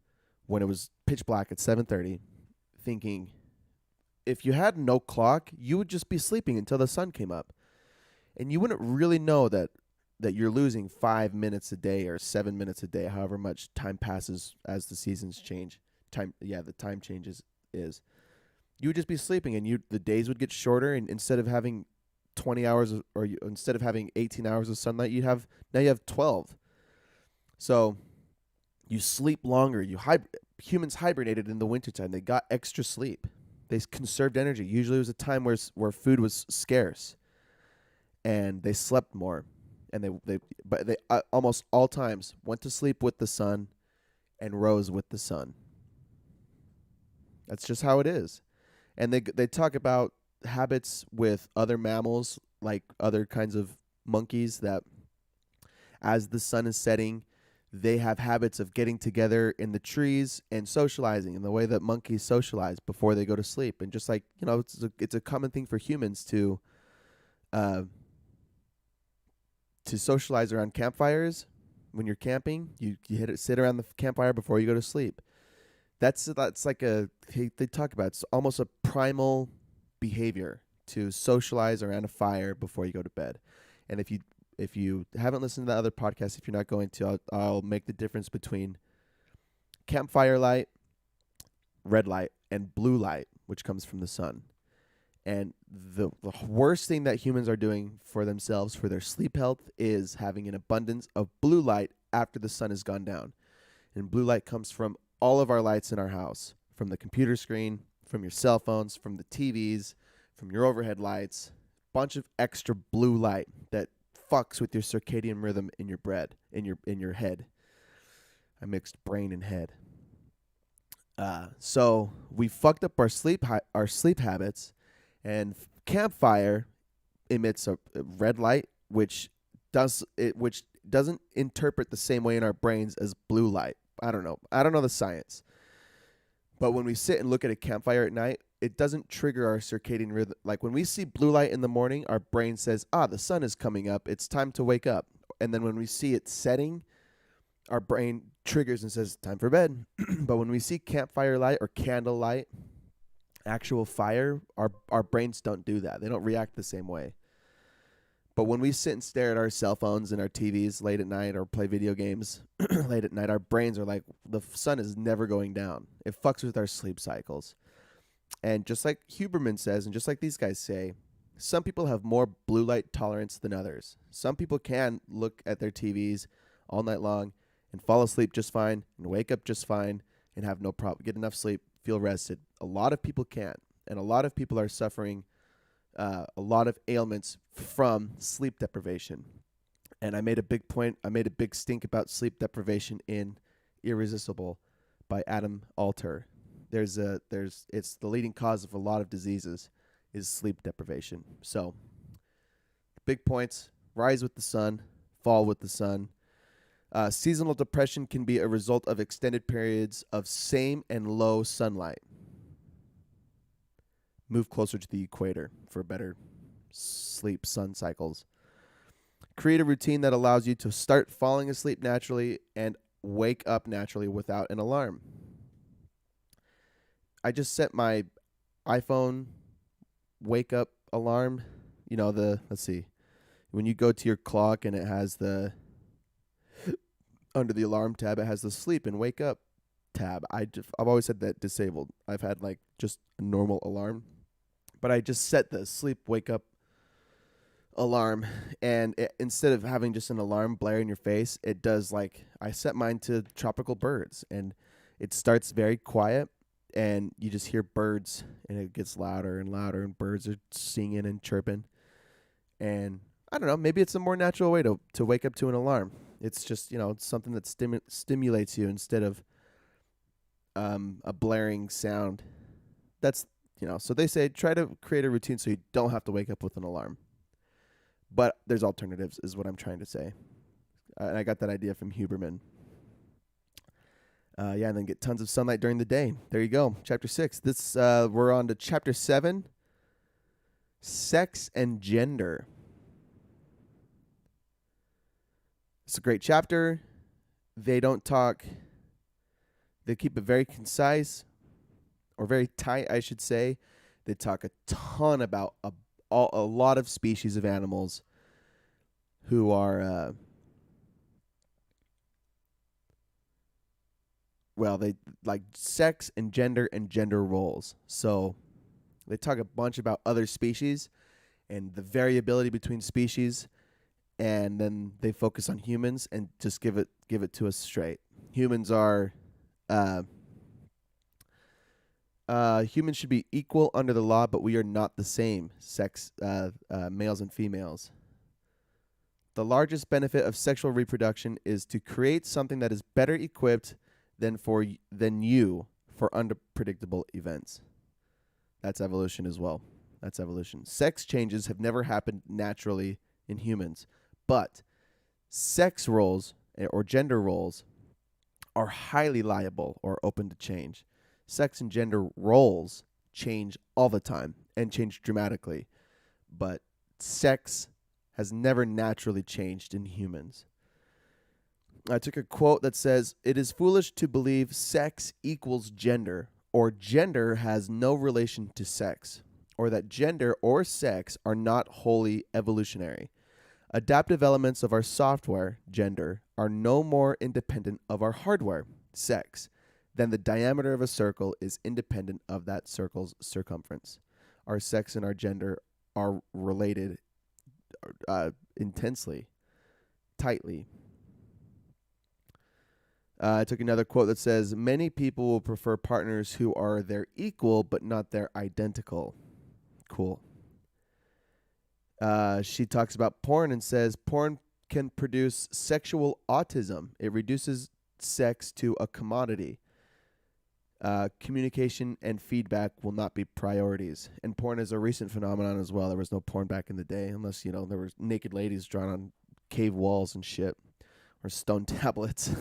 when it was pitch black at 7:30, thinking, if you had no clock, you would just be sleeping until the sun came up. And you wouldn't really know that you're losing 5 minutes a day or 7 minutes a day, however much time passes as the seasons change. The time changes is. You would just be sleeping, and the days would get shorter, and instead of having 20 hours instead of having 18 hours of sunlight, you have 12. So you sleep longer. Humans hibernated in the wintertime. They got extra sleep. They conserved energy. Usually it was a time where food was scarce, and they slept more. And they almost all times went to sleep with the sun and rose with the sun. That's just how it is. And they talk about habits with other mammals, like other kinds of monkeys, that as the sun is setting, they have habits of getting together in the trees and socializing in the way that monkeys socialize before they go to sleep. And just like, it's a common thing for humans to socialize around campfires. When you're camping, you sit around the campfire before you go to sleep. That's like they talk about, it's almost a primal behavior to socialize around a fire before you go to bed. And if you haven't listened to the other podcasts, if you're not going to, I'll make the difference between campfire light, red light, and blue light, which comes from the sun. And the worst thing that humans are doing for themselves, for their sleep health, is having an abundance of blue light after the sun has gone down. And blue light comes from all of our lights in our house, from the computer screen, from your cell phones, from the TVs, from your overhead lights, bunch of extra blue light that fucks with your circadian rhythm in your head. I mixed brain and head. So we fucked up our sleep habits, and campfire emits a red light, which doesn't interpret the same way in our brains as blue light. I don't know the science. But when we sit and look at a campfire at night, it doesn't trigger our circadian rhythm. Like when we see blue light in the morning, our brain says, the sun is coming up. It's time to wake up. And then when we see it setting, our brain triggers and says, time for bed. But when we see campfire light or candle light, actual fire, our brains don't do that. They don't react the same way. But when we sit and stare at our cell phones and our TVs late at night or play video games late at night, our brains are like, the sun is never going down. It fucks with our sleep cycles. And just like Huberman says, and just like these guys say, some people have more blue light tolerance than others. Some people can look at their TVs all night long and fall asleep just fine and wake up just fine and have no problem, get enough sleep, feel rested. A lot of people can't. And a lot of people are suffering a lot of ailments from sleep deprivation. And I made a big stink about sleep deprivation in Irresistible by Adam Alter. It's the leading cause of a lot of diseases is sleep deprivation. So, big points: rise with the sun, fall with the sun. Seasonal depression can be a result of extended periods of same and low sunlight. Move closer to the equator for better sleep sun cycles. Create a routine that allows you to start falling asleep naturally and wake up naturally without an alarm. I just set my iPhone wake up alarm. Let's see. When you go to your clock and it has under the alarm tab, it has the sleep and wake up tab. I've always had that disabled. I've had like just a normal alarm. But I just set the sleep wake up alarm, and instead of having just an alarm blare in your face, it does I set mine to tropical birds, and it starts very quiet, and you just hear birds, and it gets louder and louder, and birds are singing and chirping. And I don't know, maybe it's a more natural way to wake up to an alarm. It's just, it's something that stimulates you instead of a blaring sound. That's so they say try to create a routine so you don't have to wake up with an alarm. But there's alternatives, is what I'm trying to say. And I got that idea from Huberman. And then get tons of sunlight during the day. There you go. Chapter 6. We're on to Chapter 7. Sex and Gender. It's a great chapter. They keep it very concise. Or very tight, I should say. They talk a ton about a lot of species of animals who are, they like sex and gender roles. So they talk a bunch about other species and the variability between species, and then they focus on humans and just give it to us straight. Humans are humans should be equal under the law, but we are not the same sex, males and females. The largest benefit of sexual reproduction is to create something that is better equipped than you for unpredictable events. That's evolution as well. That's evolution. Sex changes have never happened naturally in humans, but sex roles or gender roles are highly liable or open to change. Sex and gender roles change all the time and change dramatically, but sex has never naturally changed in humans. I took a quote that says, "It is foolish to believe sex equals gender, or gender has no relation to sex, or that gender or sex are not wholly evolutionary. Adaptive elements of our software, gender, are no more independent of our hardware, sex, than the diameter of a circle is independent of that circle's circumference. Our sex and our gender are related intensely, tightly." I took another quote that says, "Many people will prefer partners who are their equal but not their identical." Cool. She talks about porn and says, "Porn can produce sexual autism. It reduces sex to a commodity. Communication and feedback will not be priorities." And porn is a recent phenomenon as well. There was no porn back in the day, unless, there were naked ladies drawn on cave walls and shit, or stone tablets.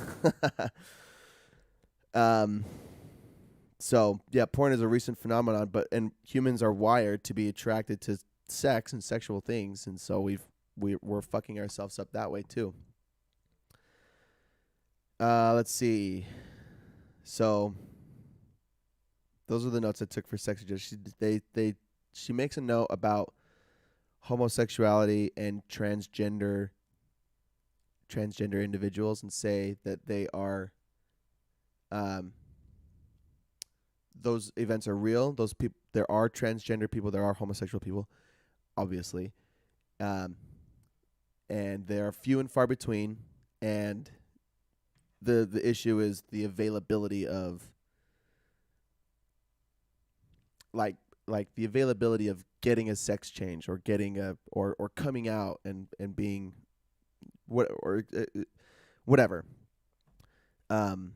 So, yeah, porn is a recent phenomenon, and humans are wired to be attracted to sex and sexual things, and so we're fucking ourselves up that way too. Let's see. So those are the notes I took for sex education. She makes a note about homosexuality and transgender individuals and say that they are those events are real. Those people, there are transgender people, there are homosexual people, obviously, and they are few and far between. And the issue is the availability of like the availability of getting a sex change or getting a or coming out and being whatever. No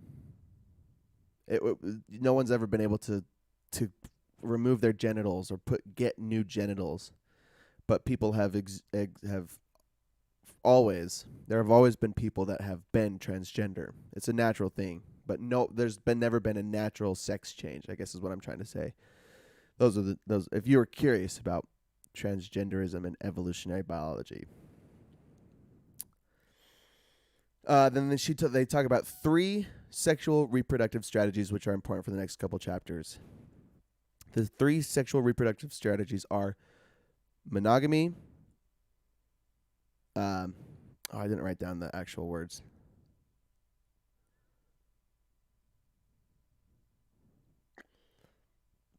one's ever been able to remove their genitals or get new genitals, but people have there have always been people that have been transgender. It's a natural thing, but no, there's never been a natural sex change, I guess is what I'm trying to say. Those if you were curious about transgenderism and evolutionary biology. Then they talk about 3 sexual reproductive strategies which are important for the next couple chapters. The 3 sexual reproductive strategies are monogamy. I didn't write down the actual words.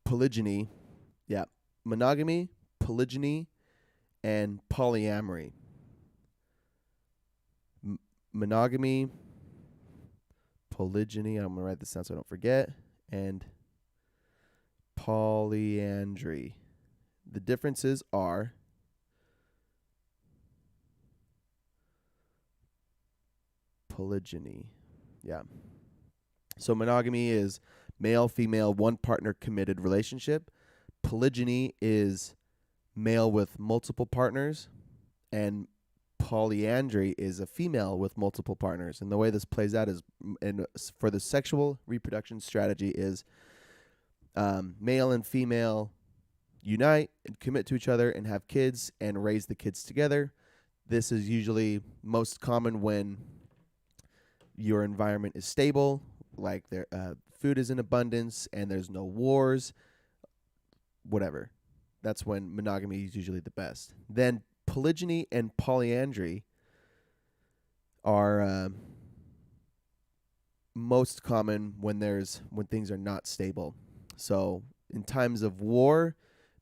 Polygyny. Yeah. Monogamy, polygyny, and polyamory. Monogamy, polygyny, I'm going to write this down so I don't forget, and polyandry. The differences are polygyny. Yeah. So monogamy is male, female, one partner committed relationship. Polygyny is male with multiple partners, and polyandry is a female with multiple partners. And the way this plays out is, for the sexual reproduction strategy, is male and female unite and commit to each other and have kids and raise the kids together. This is usually most common when your environment is stable, like food is in abundance and there's no wars, whatever. That's when monogamy is usually the best. Then polygyny and polyandry are most common when things are not stable. So in times of war,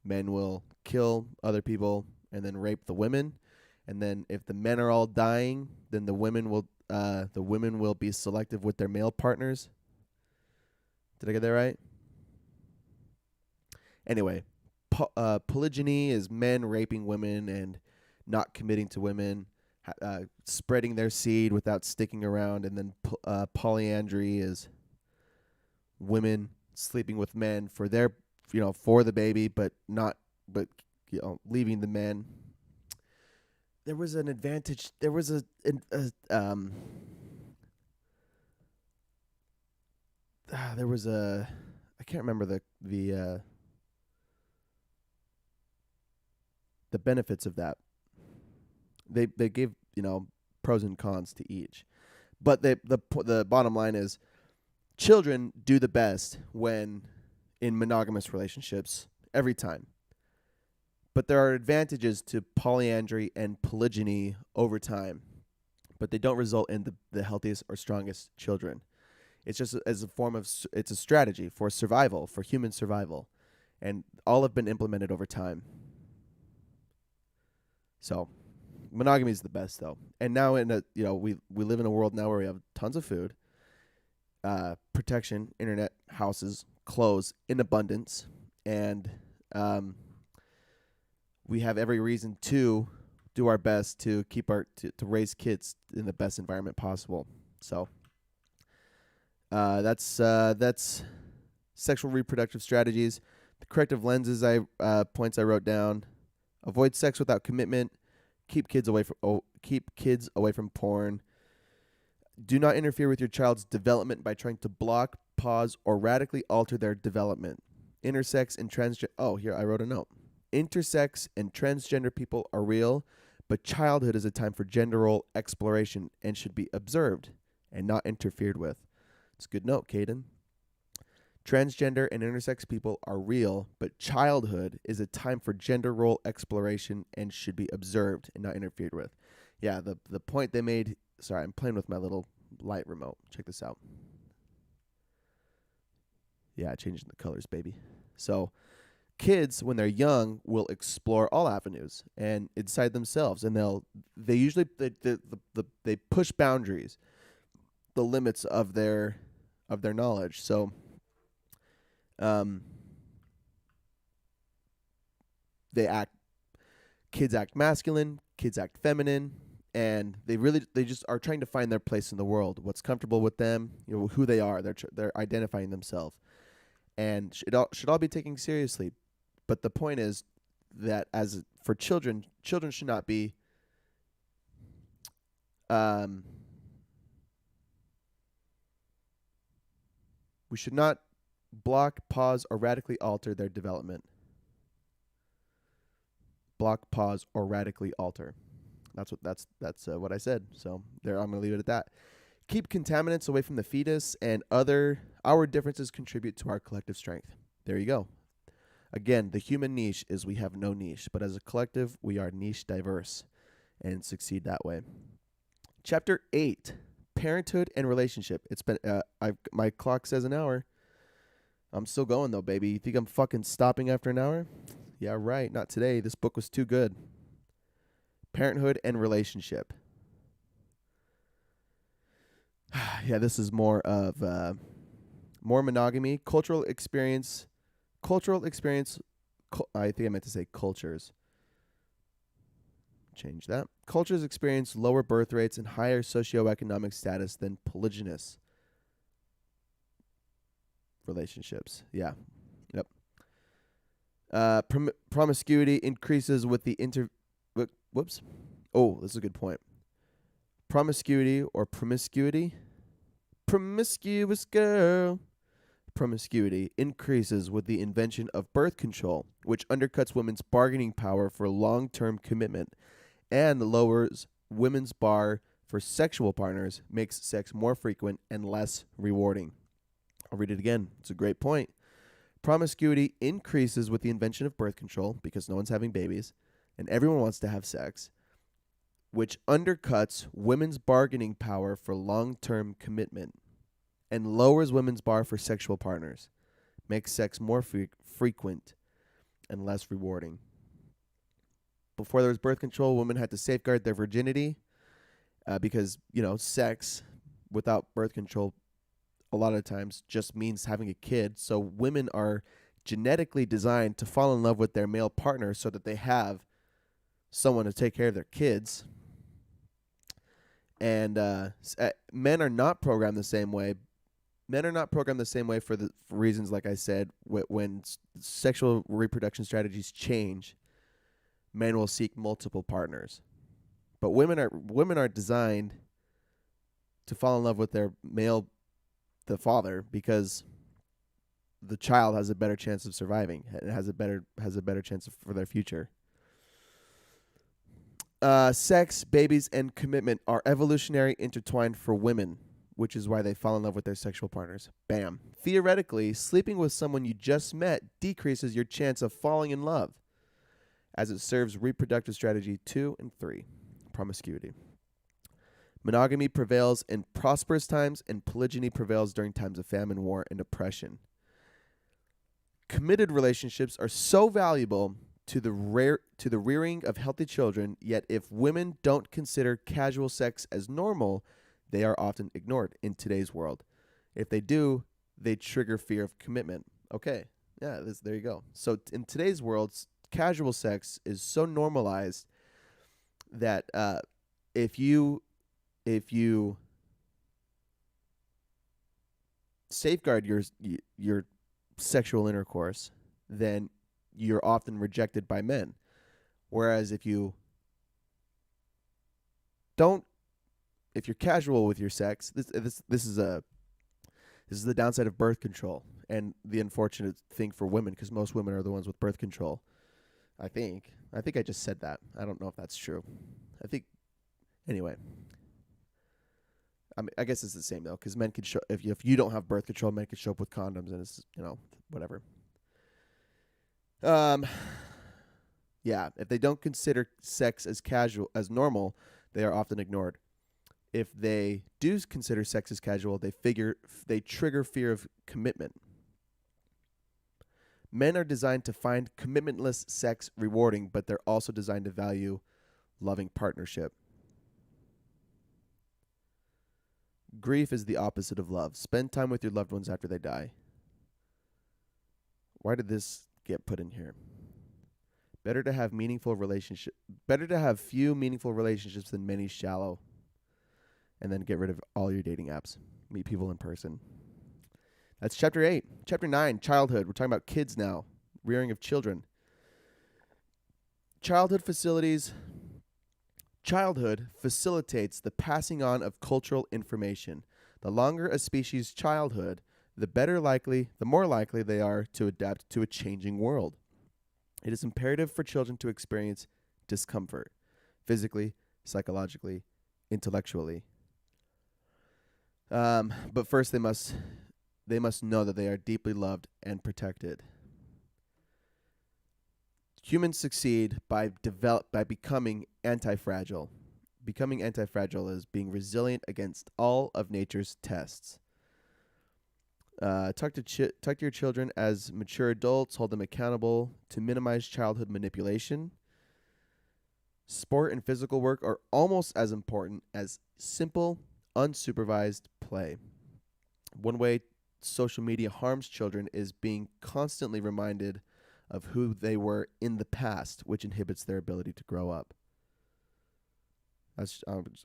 men will kill other people and then rape the women. And then if the men are all dying, then the women will be selective with their male partners. Did I get that right? Anyway, polygyny is men raping women and not committing to women, spreading their seed without sticking around. And then polyandry is women sleeping with men for for the baby, but leaving the men. There was an advantage. There was I can't remember the benefits of that. They gave pros and cons to each, but the bottom line is children do the best when in monogamous relationships every time. But there are advantages to polyandry and polygyny over time, but they don't result in the healthiest or strongest children. It's just as a form of it's a strategy for survival, for human survival, and all have been implemented over time. So, monogamy is the best though. And now we live in a world now where we have tons of food, protection, internet, houses, clothes in abundance, and we have every reason to do our best to keep to raise kids in the best environment possible. So that's sexual reproductive strategies. The corrective lenses points I wrote down: avoid sex without commitment, keep kids away from porn. Do not interfere with your child's development by trying to block, pause, or radically alter their development. Intersex and transgender. Oh, here I wrote a note. Intersex and transgender people are real, but childhood is a time for gender role exploration and should be observed and not interfered with. It's a good note, Caden. Transgender and intersex people are real, but childhood is a time for gender role exploration and should be observed and not interfered with. Yeah, the point they made. Sorry, I'm playing with my little light remote. Check this out. Yeah, changing the colors, baby. So, kids when they're young will explore all avenues and inside themselves, and they usually they push boundaries, the limits of their knowledge. So, they act kids act masculine, kids act feminine, and they just are trying to find their place in the world, what's comfortable with them, who they are. They're identifying themselves, and should all be taken seriously. But the point is that for children should not be we should not block, pause, or radically alter their development. Block, pause, or radically alter. That's what I said. So there, I'm going to leave it at that. Keep contaminants away from the fetus, and our differences contribute to our collective strength. There you go. Again, the human niche is we have no niche, but as a collective, we are niche diverse and succeed that way. Chapter 8, Parenthood and Relationship. It's been my clock says an hour. I'm still going though, baby. You think I'm fucking stopping after an hour? Yeah, right. Not today. This book was too good. Parenthood and Relationship. Yeah, this is more of more monogamy, cultural experience. I think I meant to say cultures. Change that. Cultures experience lower birth rates and higher socioeconomic status than polygynous relationships. Yeah. Yep. Promiscuity increases with the whoops. Oh, this is a good point. Promiscuity or promiscuity. Promiscuous girl. Promiscuity increases with the invention of birth control, which undercuts women's bargaining power for long-term commitment and lowers women's bar for sexual partners, makes sex more frequent and less rewarding. I'll read it again. It's a great point. Promiscuity increases with the invention of birth control because no one's having babies and everyone wants to have sex, which undercuts women's bargaining power for long-term commitment and lowers women's bar for sexual partners, makes sex more frequent and less rewarding. Before there was birth control, women had to safeguard their virginity because, sex without birth control a lot of times just means having a kid. So women are genetically designed to fall in love with their male partner so that they have someone to take care of their kids. And men are not programmed the same way. Men are not programmed the same way for reasons, like I said, when sexual reproduction strategies change, men will seek multiple partners. But women are designed to fall in love with their the father, because the child has a better chance of surviving. It has a better chance for their future. Sex, babies, and commitment are evolutionary intertwined for women, which is why they fall in love with their sexual partners. Bam. Theoretically, sleeping with someone you just met decreases your chance of falling in love, as it serves reproductive strategy 2 and 3, promiscuity. Monogamy prevails in prosperous times, and polygyny prevails during times of famine, war, and oppression. Committed relationships are so valuable to the rearing of healthy children, yet if women don't consider casual sex as normal, they are often ignored in today's world. If they do, they trigger fear of commitment. Okay, yeah, there you go. So in today's world, casual sex is so normalized that if you safeguard your sexual intercourse, then you're often rejected by men. Whereas if you're casual with your sex, this is the downside of birth control and the unfortunate thing for women, because most women are the ones with birth control. I think I just said that. I don't know if that's true. Anyway. I mean, I guess it's the same though, because men could show if you don't have birth control, men could show up with condoms, and it's whatever. Um, yeah, if they don't consider sex as casual as normal, they are often ignored. If they do consider sex as casual, they trigger fear of commitment. Men are designed to find commitmentless sex rewarding, but they're also designed to value loving partnership. Grief is the opposite of love. Spend time with your loved ones after they die. Why did this get put in here? Better to have few meaningful relationships than many shallow. And then get rid of all your dating apps. Meet people in person. That's chapter 8. Chapter 9, childhood. We're talking about kids now. Rearing of children. Childhood facilitates the passing on of cultural information. The longer a species' childhood, the more likely they are to adapt to a changing world. It is imperative for children to experience discomfort, physically, psychologically, intellectually. But first they must know that they are deeply loved and protected. Humans succeed by becoming anti-fragile. Becoming anti-fragile is being resilient against all of nature's tests. Talk to your children as mature adults. Hold them accountable to minimize childhood manipulation. Sport and physical work are almost as important as simple, unsupervised play. One way social media harms children is being constantly reminded of who they were in the past, which inhibits their ability to grow up. I'm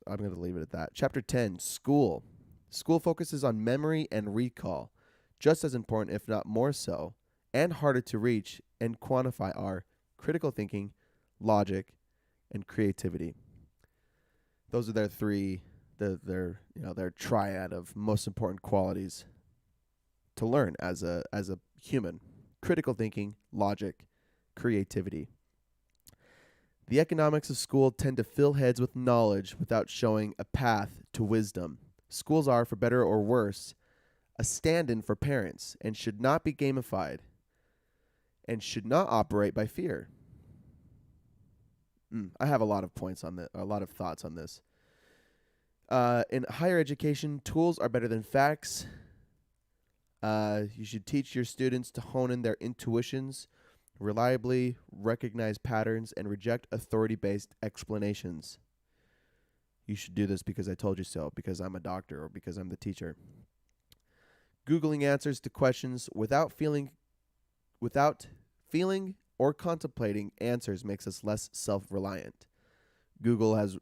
going to leave it at that. Chapter 10, school. School focuses on memory and recall. Just as important, if not more so, and harder to reach and quantify are critical thinking, logic, and creativity. Those are their three, their triad of most important qualities to learn as a human. Critical thinking, logic, creativity. The economics of school tend to fill heads with knowledge without showing a path to wisdom. Schools are, for better or worse, a stand-in for parents and should not be gamified and should not operate by fear. I have a lot of points on this, a lot of thoughts on this. In higher education, tools are better than facts. You should teach your students to hone in their intuitions, reliably recognize patterns, and reject authority-based explanations. You should do this because I told you so, because I'm a doctor, or because I'm the teacher. Googling answers to questions without feeling or contemplating answers makes us less self-reliant. Google has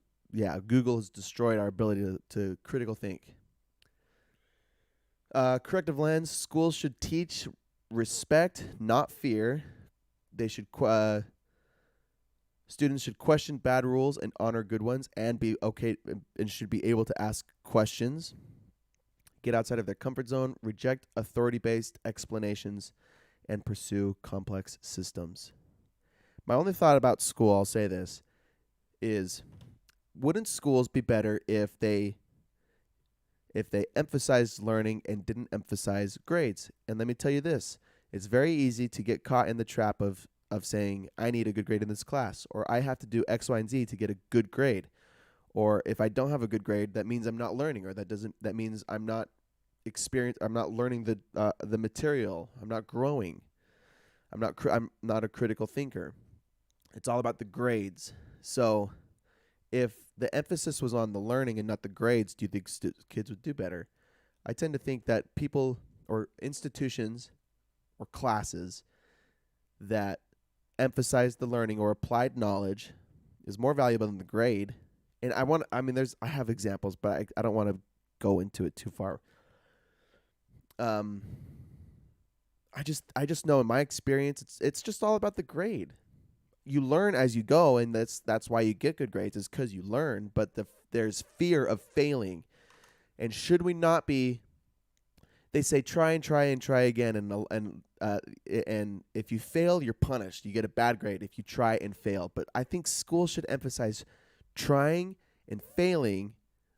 destroyed our ability to critical think. Corrective lens. Schools should teach respect, not fear. They should students should question bad rules and honor good ones, and be okay and should be able to ask questions. Get outside of their comfort zone, reject authority-based explanations, and pursue complex systems. My only thought about school, I'll say this, is wouldn't schools be better if they emphasized learning and didn't emphasize grades? And let me tell you this, it's very easy to get caught in the trap of saying, I need a good grade in this class, or I have to do X, Y, and Z to get a good grade. Or if I don't have a good grade, that means I'm not learning, or that means I'm not I'm not learning the material. I'm not growing. I'm not a critical thinker. It's all about the grades. So if the emphasis was on the learning and not the grades, do you think kids would do better? I tend to think that people or institutions or classes that emphasize the learning or applied knowledge is more valuable than the grade. And I have examples, but I don't want to go into it too far. I just know in my experience, it's just all about the grade. You learn as you go, and that's why you get good grades, is because you learn. But there's fear of failing, and should we not be? They say try and try and try again, and if you fail, you're punished. You get a bad grade if you try and fail. But I think schools should emphasize trying and failing,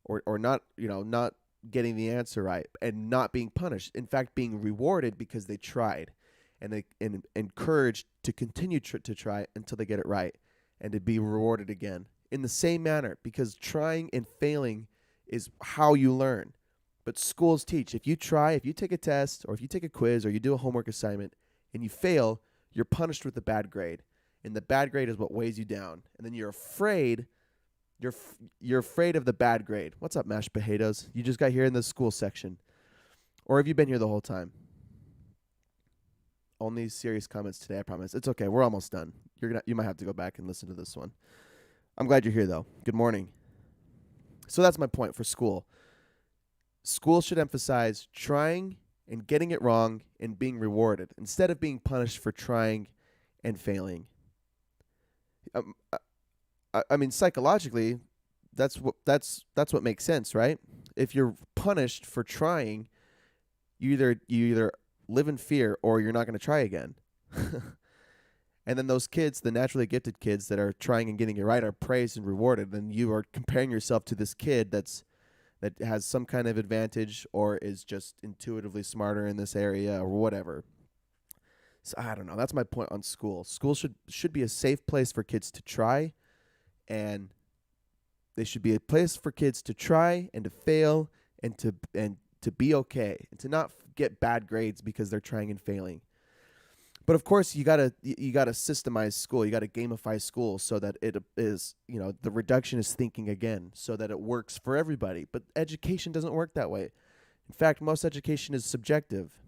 or not, not getting the answer right and not being punished. In fact, being rewarded because they tried, and they encouraged to continue to try until they get it right, and to be rewarded again in the same manner, because trying and failing is how you learn. But schools teach, if you take a test, or if you take a quiz, or you do a homework assignment and you fail, you're punished with a bad grade. And the bad grade is what weighs you down. And then you're afraid of the bad grade. What's up, mashed potatoes? You just got here in the school section. Or have you been here the whole time? Only serious comments today, I promise. It's okay. We're almost done. You might have to go back and listen to this one. I'm glad you're here, though. Good morning. So that's my point for school. School should emphasize trying and getting it wrong and being rewarded, instead of being punished for trying and failing. I mean, psychologically, that's what makes sense, right? If you're punished for trying, you either live in fear, or you're not going to try again. And then those kids, the naturally gifted kids that are trying and getting it right, are praised and rewarded. Then you are comparing yourself to this kid that has some kind of advantage, or is just intuitively smarter in this area, or whatever. So I don't know. That's my point on school. School should be a safe place for kids to try, and they should be a place for kids to try and to fail and to be okay, and to not get bad grades because they're trying and failing. But of course, you gotta systemize school. You gotta gamify school so that it is, the reductionist thinking again, so that it works for everybody. But education doesn't work that way. In fact, most education is subjective.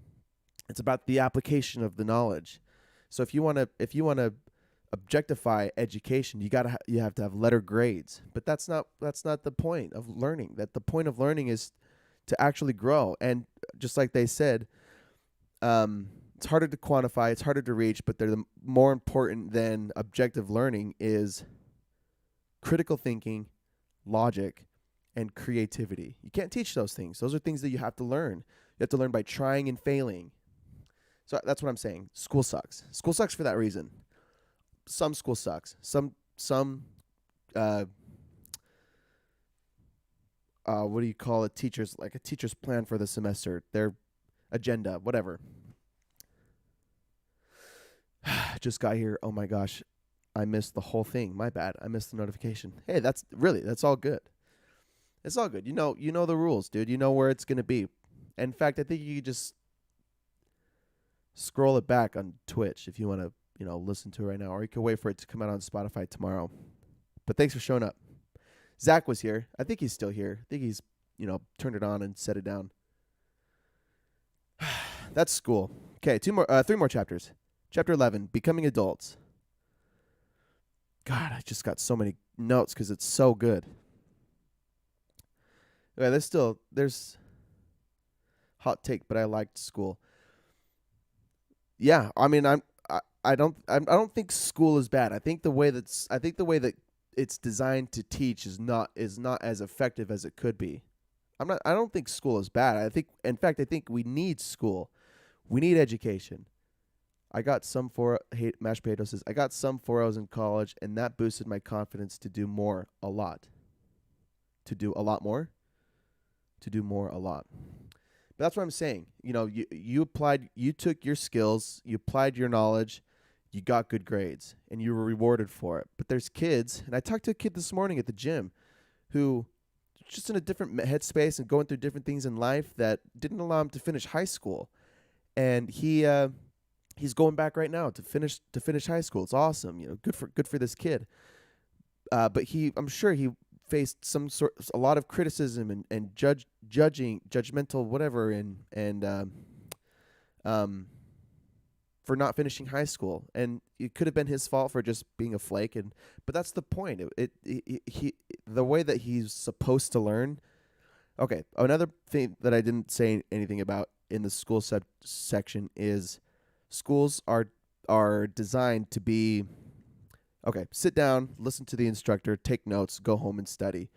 It's about the application of the knowledge. So if you wanna objectify education, you have to have letter grades. But that's not the point of learning. That the point of learning is to actually grow. And just like they said, it's harder to quantify, it's harder to reach, but they're more important than objective learning is critical thinking, logic, and creativity. You can't teach those things. Those are things that you have to learn. You have to learn by trying and failing. So that's what I'm saying. School sucks. School sucks for that reason. Some school sucks. Some what do you call it? Like a teacher's plan for the semester, their agenda, whatever. Just got here. Oh my gosh, I missed the whole thing. My bad. I missed the notification. Hey, that's all good. It's all good. You know the rules, dude. You know where it's gonna be. In fact, I think you could just scroll it back on Twitch if you want to, listen to it right now, or you can wait for it to come out on Spotify tomorrow. But thanks for showing up. Zach was here. I think he's still here. I think he's, turned it on and set it down. That's school. Okay, 3 more chapters. Chapter 11, Becoming Adults. God, I just got so many notes because it's so good. Okay, there's hot take, but I liked school. Yeah, I mean, I don't think school is bad. I think the way that it's designed to teach is not as effective as it could be. I don't think school is bad. In fact, I think we need school. We need education. I got some mashed potatoes says, I got some 4.0s in college, and that boosted my confidence to do more a lot. To do a lot more? To do more a lot. But that's what I'm saying. You took your skills, you applied your knowledge, you got good grades, and you were rewarded for it. But there's kids, and I talked to a kid this morning at the gym who just in a different headspace and going through different things in life that didn't allow him to finish high school. And he's going back right now to finish high school. It's awesome, good for this kid. But I'm sure he faced a lot of criticism and judgmental whatever, and for not finishing high school, and it could have been his fault for just being a flake. But that's the point. He the way that he's supposed to learn. Okay, another thing that I didn't say anything about in the school section is schools are designed to be, okay, sit down, listen to the instructor, take notes, go home and study.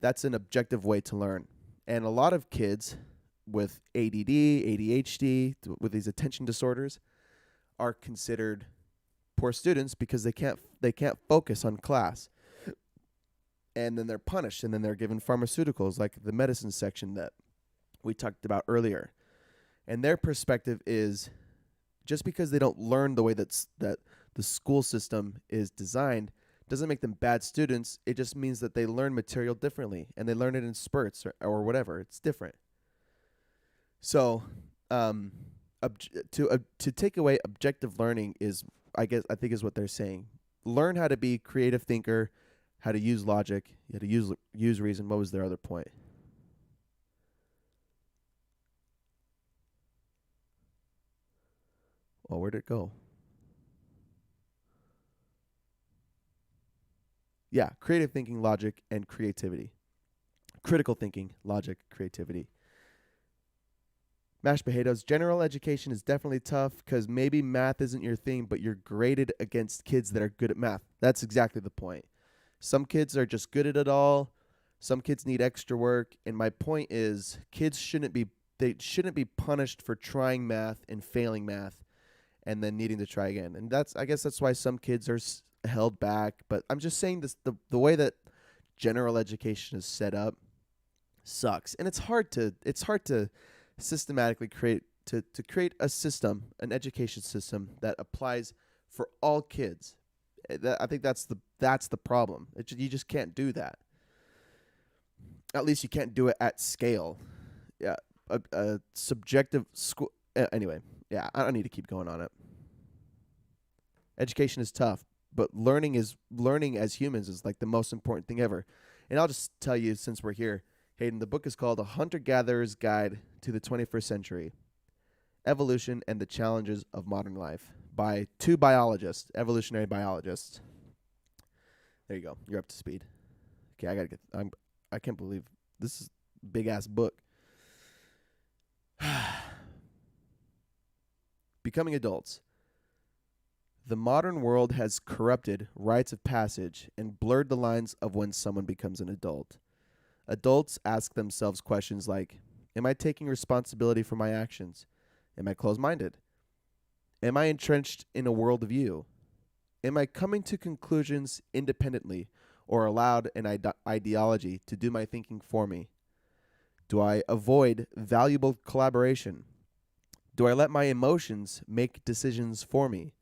That's an objective way to learn. And a lot of kids with ADD, ADHD, with these attention disorders, are considered poor students because they can't focus on class. and then they're punished, and then they're given pharmaceuticals like the medicine section that we talked about earlier. And their perspective is just because they don't learn the way that the school system is designed doesn't make them bad students. It just means that they learn material differently, and they learn it in spurts or whatever. It's different. So, to take away objective learning is, I think is what they're saying. Learn how to be creative thinker, how to use logic, how to use reason. What was their other point? Oh, where'd it go? Yeah, creative thinking, logic, and creativity. Critical thinking, logic, creativity. Mashed potatoes. General education is definitely tough because maybe math isn't your thing, but you're graded against kids that are good at math. That's exactly the point. Some kids are just good at it all. Some kids need extra work. And my point is, kids shouldn't be punished for trying math and failing math and then needing to try again. And I guess that's why some kids are held back. But I'm just saying this: the way that general education is set up sucks, and it's hard to systematically create a system, an education system that applies for all kids. I think that's the problem. You just can't do that. At least you can't do it at scale. Yeah, a subjective school. Anyway, yeah, I don't need to keep going on it. Education is tough, but learning as humans is like the most important thing ever. And I'll just tell you, since we're here, Hayden, the book is called A Hunter-Gatherer's Guide to the 21st Century: Evolution and the Challenges of Modern Life, by two biologists, evolutionary biologists. There you go. You're up to speed. Okay, I can't believe this is a big ass book. Becoming adults. The modern world has corrupted rites of passage and blurred the lines of when someone becomes an adult. Adults ask themselves questions like, am I taking responsibility for my actions? Am I closed-minded? Am I entrenched in a worldview? Am I coming to conclusions independently or allowed an ideology to do my thinking for me? Do I avoid valuable collaboration? Do I let my emotions make decisions for me?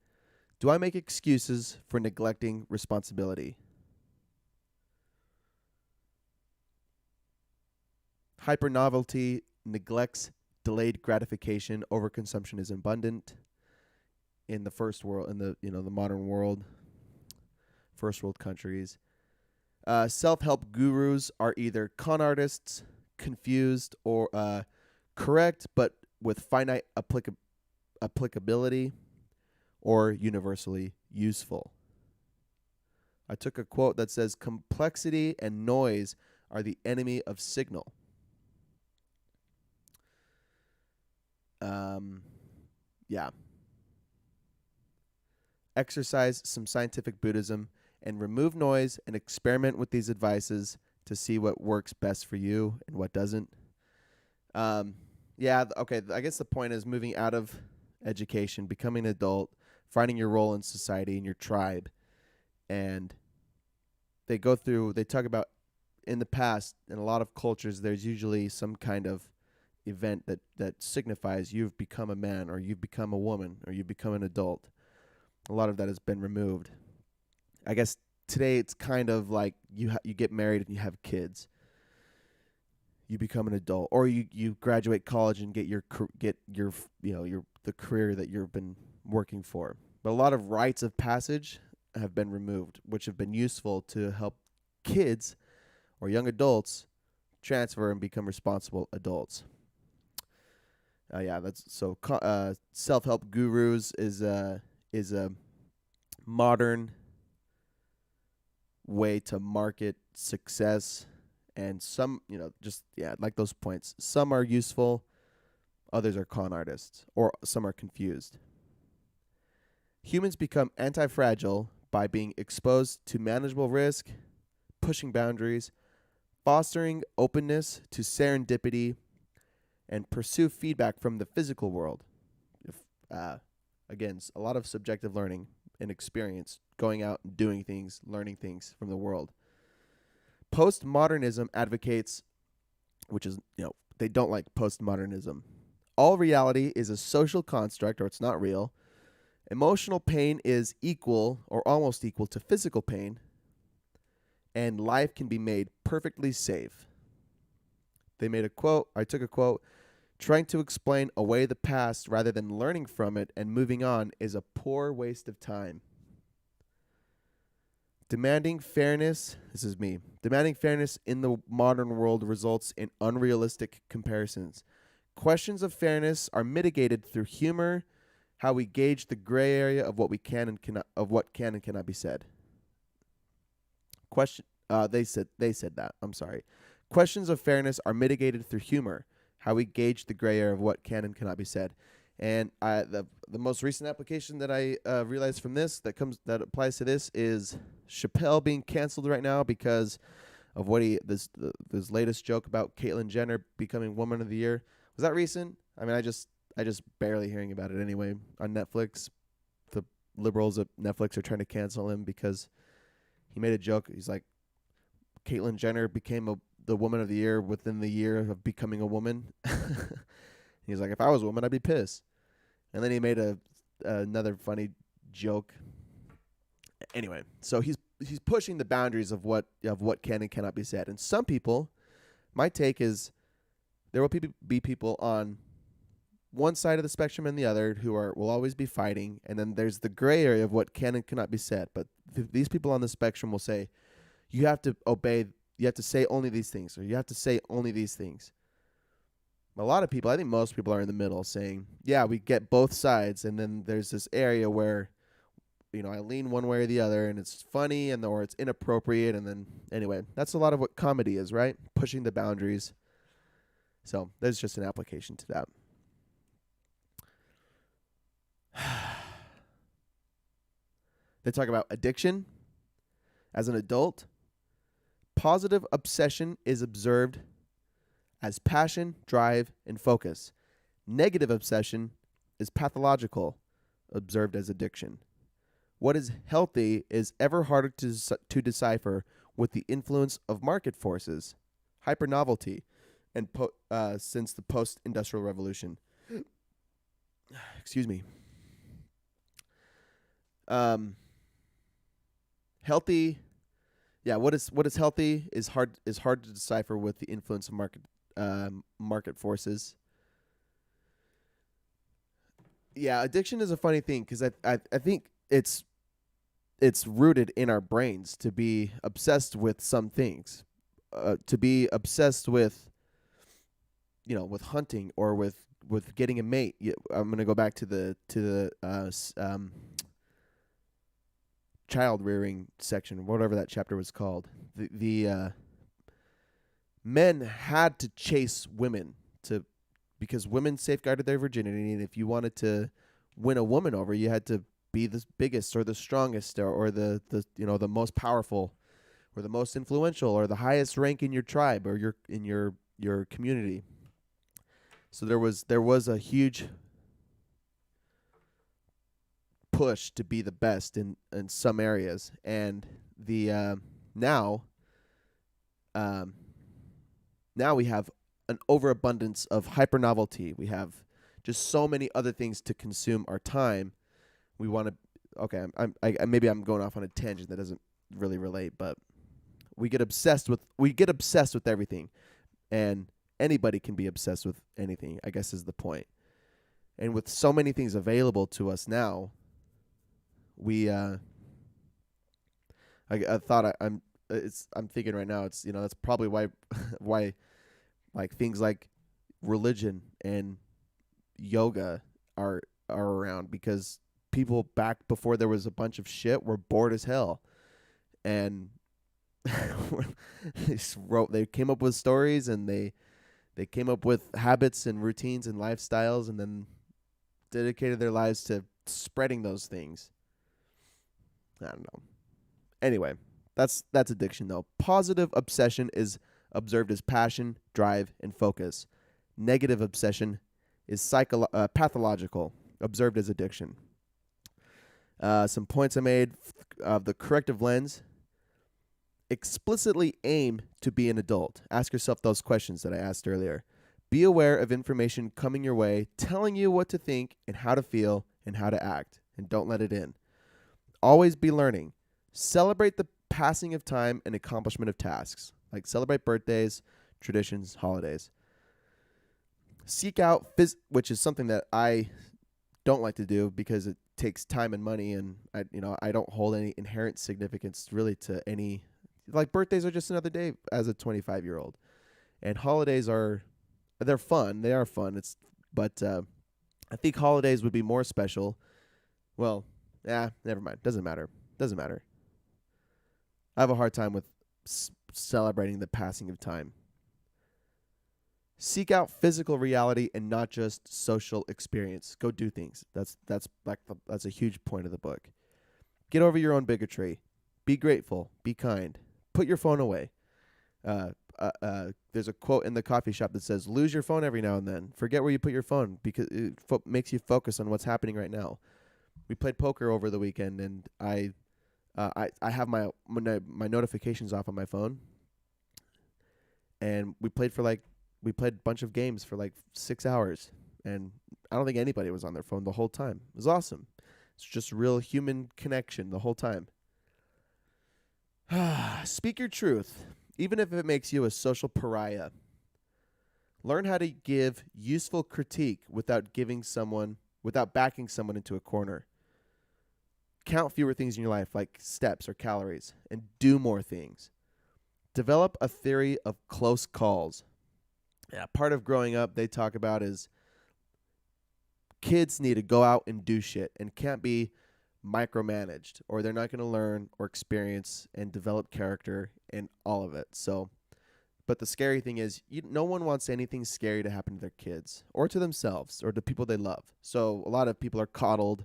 Do I make excuses for neglecting responsibility? Hypernovelty neglects delayed gratification. Overconsumption is abundant in the first world, in the modern world, first world countries. Self-help gurus are either con artists, confused, or correct but with finite applicability, or universally useful. I took a quote that says, complexity and noise are the enemy of signal. Yeah. Exercise some scientific Buddhism and remove noise and experiment with these advices to see what works best for you and what doesn't. Okay, I guess the point is moving out of education, becoming an adult, finding your role in society and your tribe. And they talk about, in the past, in a lot of cultures, there's usually some kind of event that signifies you've become a man, or you've become a woman, or you've become an adult. A lot of that has been removed. I guess today it's kind of like you get married and you have kids. You become an adult, or you graduate college and get the career that you've been working for. But a lot of rites of passage have been removed, which have been useful to help kids or young adults transfer and become responsible adults. Self-help gurus is a modern way to market success, and some, like those points. Some are useful, others are con artists, or some are confused. Humans become anti-fragile by being exposed to manageable risk, pushing boundaries, fostering openness to serendipity, and pursue feedback from the physical world. Again, a lot of subjective learning and experience, going out and doing things, learning things from the world. Postmodernism advocates, which is, they don't like postmodernism. All reality is a social construct, or it's not real. Emotional pain is equal or almost equal to physical pain, and life can be made perfectly safe. They made a quote, I took a quote, trying to explain away the past rather than learning from it and moving on is a poor waste of time. Demanding fairness, this is me, demanding fairness in the modern world results in unrealistic comparisons. Questions of fairness are mitigated through humor, how we gauge the gray area of what can and cannot be said. They said that. I'm sorry. Questions of fairness are mitigated through humor, how we gauge the gray area of what can and cannot be said. And the most recent application that I realized from this that applies to this is Chappelle being canceled right now because of what this latest joke about Caitlyn Jenner becoming Woman of the Year. Was that recent? I mean, I just barely hearing about it anyway on Netflix. The liberals at Netflix are trying to cancel him because he made a joke. He's like, Caitlyn Jenner became the Woman of the Year within the year of becoming a woman. He's like, if I was a woman, I'd be pissed. And then he made another funny joke. Anyway, so he's pushing the boundaries of what can and cannot be said. And some people, my take is, there will be people on one side of the spectrum and the other who will always be fighting. And then there's the gray area of what can and cannot be said. But these people on the spectrum will say, you have to obey. You have to say only these things, or you have to say only these things. A lot of people, I think most people are in the middle saying, yeah, we get both sides. And then there's this area where, I lean one way or the other and it's funny or it's inappropriate. And then anyway, that's a lot of what comedy is, right? Pushing the boundaries. So there's just an application to that. They talk about addiction as an adult. Positive obsession is observed as passion, drive, and focus. Negative obsession is pathological, observed as addiction. What is healthy is ever harder to decipher with the influence of market forces, hypernovelty, and since the post-industrial revolution. Excuse me. Healthy. Yeah, what is healthy is hard to decipher with the influence of market forces. Yeah, addiction is a funny thing because I think it's rooted in our brains to be obsessed with some things, to be obsessed with, with hunting or with getting a mate. I'm gonna go back to the child rearing section, whatever that chapter was called. The men had to chase women because women safeguarded their virginity, and if you wanted to win a woman over, you had to be the biggest or the strongest or the the most powerful or the most influential or the highest rank in your tribe or your community. So there was a huge push to be the best in some areas, and the now we have an overabundance of hypernovelty. We have just so many other things to consume our time. We want to. Okay, maybe I'm going off on a tangent that doesn't really relate, but we get obsessed with everything, and anybody can be obsessed with anything, I guess is the point. And with so many things available to us now, we I'm thinking right now that's probably why like things like religion and yoga are around, because people back before there was a bunch of shit were bored as hell, and they came up with stories, and they came up with habits and routines and lifestyles, and then dedicated their lives to spreading those things. I don't know. Anyway, that's addiction though. Positive obsession is observed as passion, drive, and focus. Negative obsession is pathological, observed as addiction. Some points I made of the corrective lens. Explicitly aim to be an adult. Ask yourself those questions that I asked earlier. Be aware of information coming your way, telling you what to think and how to feel and how to act, and don't let it in. Always be learning. Celebrate the passing of time and accomplishment of tasks, like celebrate birthdays, traditions, holidays. Seek out, which is something that I don't like to do because it takes time and money, and I don't hold any inherent significance really to any. Like birthdays are just another day as a 25-year-old, and holidays they're fun. They are fun. But I think holidays would be more special. Well, never mind. Doesn't matter. I have a hard time with celebrating the passing of time. Seek out physical reality and not just social experience. Go do things. That's a huge point of the book. Get over your own bigotry. Be grateful. Be kind. Put your phone away. There's a quote in the coffee shop that says, "Lose your phone every now and then. Forget where you put your phone because it makes you focus on what's happening right now." We played poker over the weekend, and I have my notifications off on my phone, and we played a bunch of games for like 6 hours, and I don't think anybody was on their phone the whole time. It was awesome. It's just real human connection the whole time. Speak your truth, even if it makes you a social pariah. Learn how to give useful critique without backing someone into a corner. Count fewer things in your life, like steps or calories, and do more things. Develop a theory of close calls. Yeah, part of growing up they talk about is kids need to go out and do shit and can't be micromanaged, or they're not going to learn or experience and develop character and all of it. So, but the scary thing is no one wants anything scary to happen to their kids or to themselves or to people they love. So a lot of people are coddled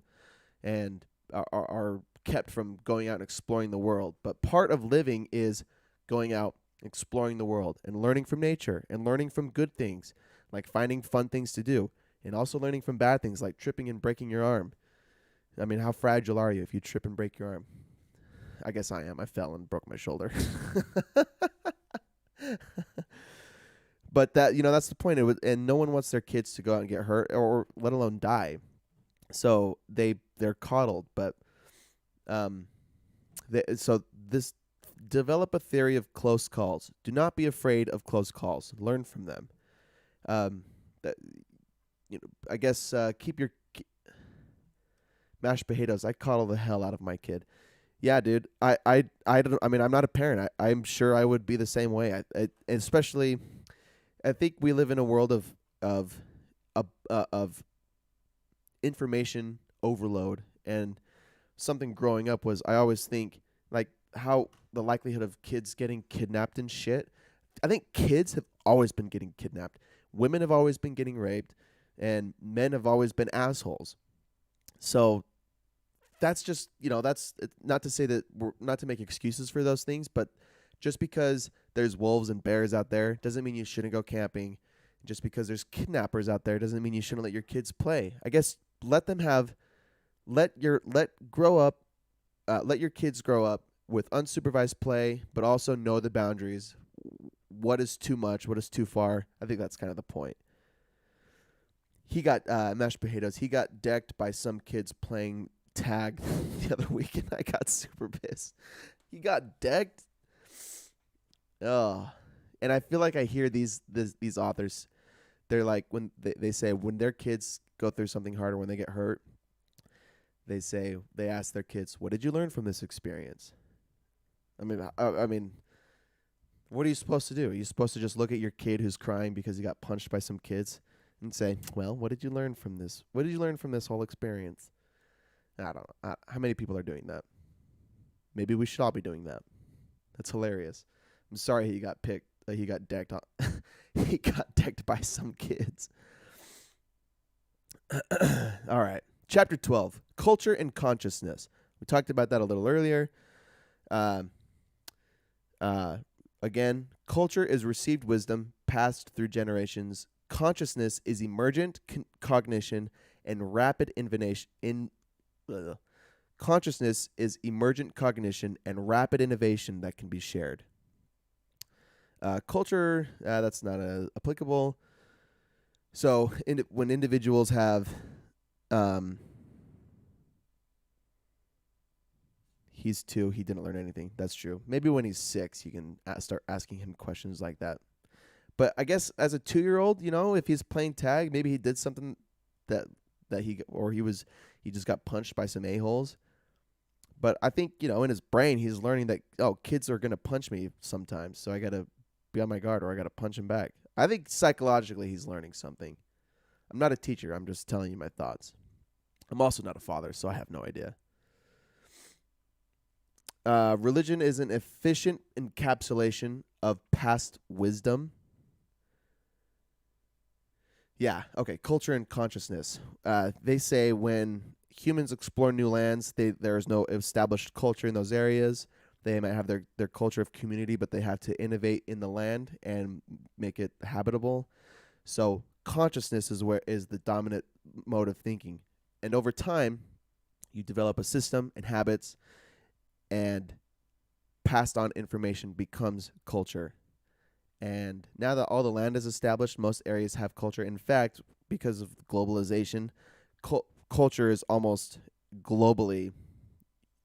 and are kept from going out and exploring the world. But part of living is going out, exploring the world, and learning from nature, and learning from good things, like finding fun things to do, and also learning from bad things, like tripping and breaking your arm. I mean, how fragile are you if you trip and break your arm? I guess I am. I fell and broke my shoulder. But that's the point. And no one wants their kids to go out and get hurt, or let alone die. So they're coddled. But develop a theory of close calls. Do not be afraid of close calls. Learn from them. I guess keep your mashed potatoes. I coddle the hell out of my kid. Yeah, dude. I don't. I mean, I'm not a parent. I'm sure I would be the same way. Especially, I think we live in a world of information overload. And something growing up was, I always think like how the likelihood of kids getting kidnapped and shit. I think kids have always been getting kidnapped. Women have always been getting raped, and men have always been assholes. So that's just, that's not to say that we're not to make excuses for those things, but just because there's wolves and bears out there doesn't mean you shouldn't go camping. Just because there's kidnappers out there doesn't mean you shouldn't let your kids play. I guess let your kids grow up with unsupervised play, but also know the boundaries. What is too much? What is too far? I think that's kind of the point. He got mashed potatoes. He got decked by some kids playing tag the other week, and I got super pissed. He got decked. Oh, and I feel like I hear these authors. They're like, when they say when their kids go through something hard or when they get hurt, they ask their kids, "What did you learn from this experience?" I mean, what are you supposed to do? Are you supposed to just look at your kid who's crying because he got punched by some kids and say, "Well, what did you learn from this? What did you learn from this whole experience?" I don't know. How many people are doing that? Maybe we should all be doing that. That's hilarious. I'm sorry he got picked. He got decked on. He got decked by some kids. All right. Chapter 12, Culture and Consciousness. We talked about that a little earlier. Again, culture is received wisdom passed through generations. Consciousness is emergent cognition and rapid Consciousness is emergent cognition and rapid innovation that can be shared. Culture, that's not applicable. So when individuals have, he's 2, he didn't learn anything. That's true. Maybe when he's 6, you can start asking him questions like that. But I guess as a 2-year-old, if he's playing tag, maybe he did something that he just got punched by some a-holes. But I think, in his brain, he's learning that, kids are going to punch me sometimes. So I got to be on my guard or I got to punch him back. I think psychologically he's learning something. I'm not a teacher. I'm just telling you my thoughts. I'm also not a father, so I have no idea. Religion is an efficient encapsulation of past wisdom. Yeah, okay, culture and consciousness. They say when humans explore new lands, there is no established culture in those areas. They might have their culture of community, but they have to innovate in the land and make it habitable. So consciousness is the dominant mode of thinking. And over time, you develop a system and habits, and passed on information becomes culture. And now that all the land is established, most areas have culture. In fact, because of globalization, culture is almost globally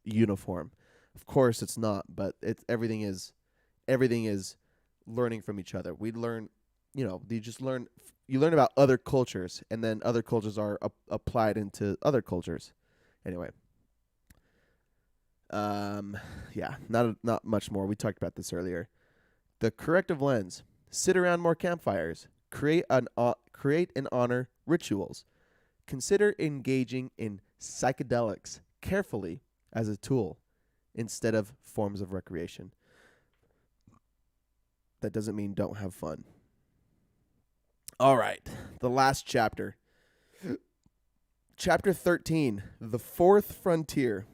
uniform. Of course, it's not, but everything is learning from each other. We learn, you learn about other cultures, and then other cultures are applied into other cultures. Anyway, not much more. We talked about this earlier. The corrective lens: sit around more campfires, create and honor rituals. Consider engaging in psychedelics carefully as a tool instead of forms of recreation. That doesn't mean don't have fun. All right, the last chapter. Chapter 13, The Fourth Frontier.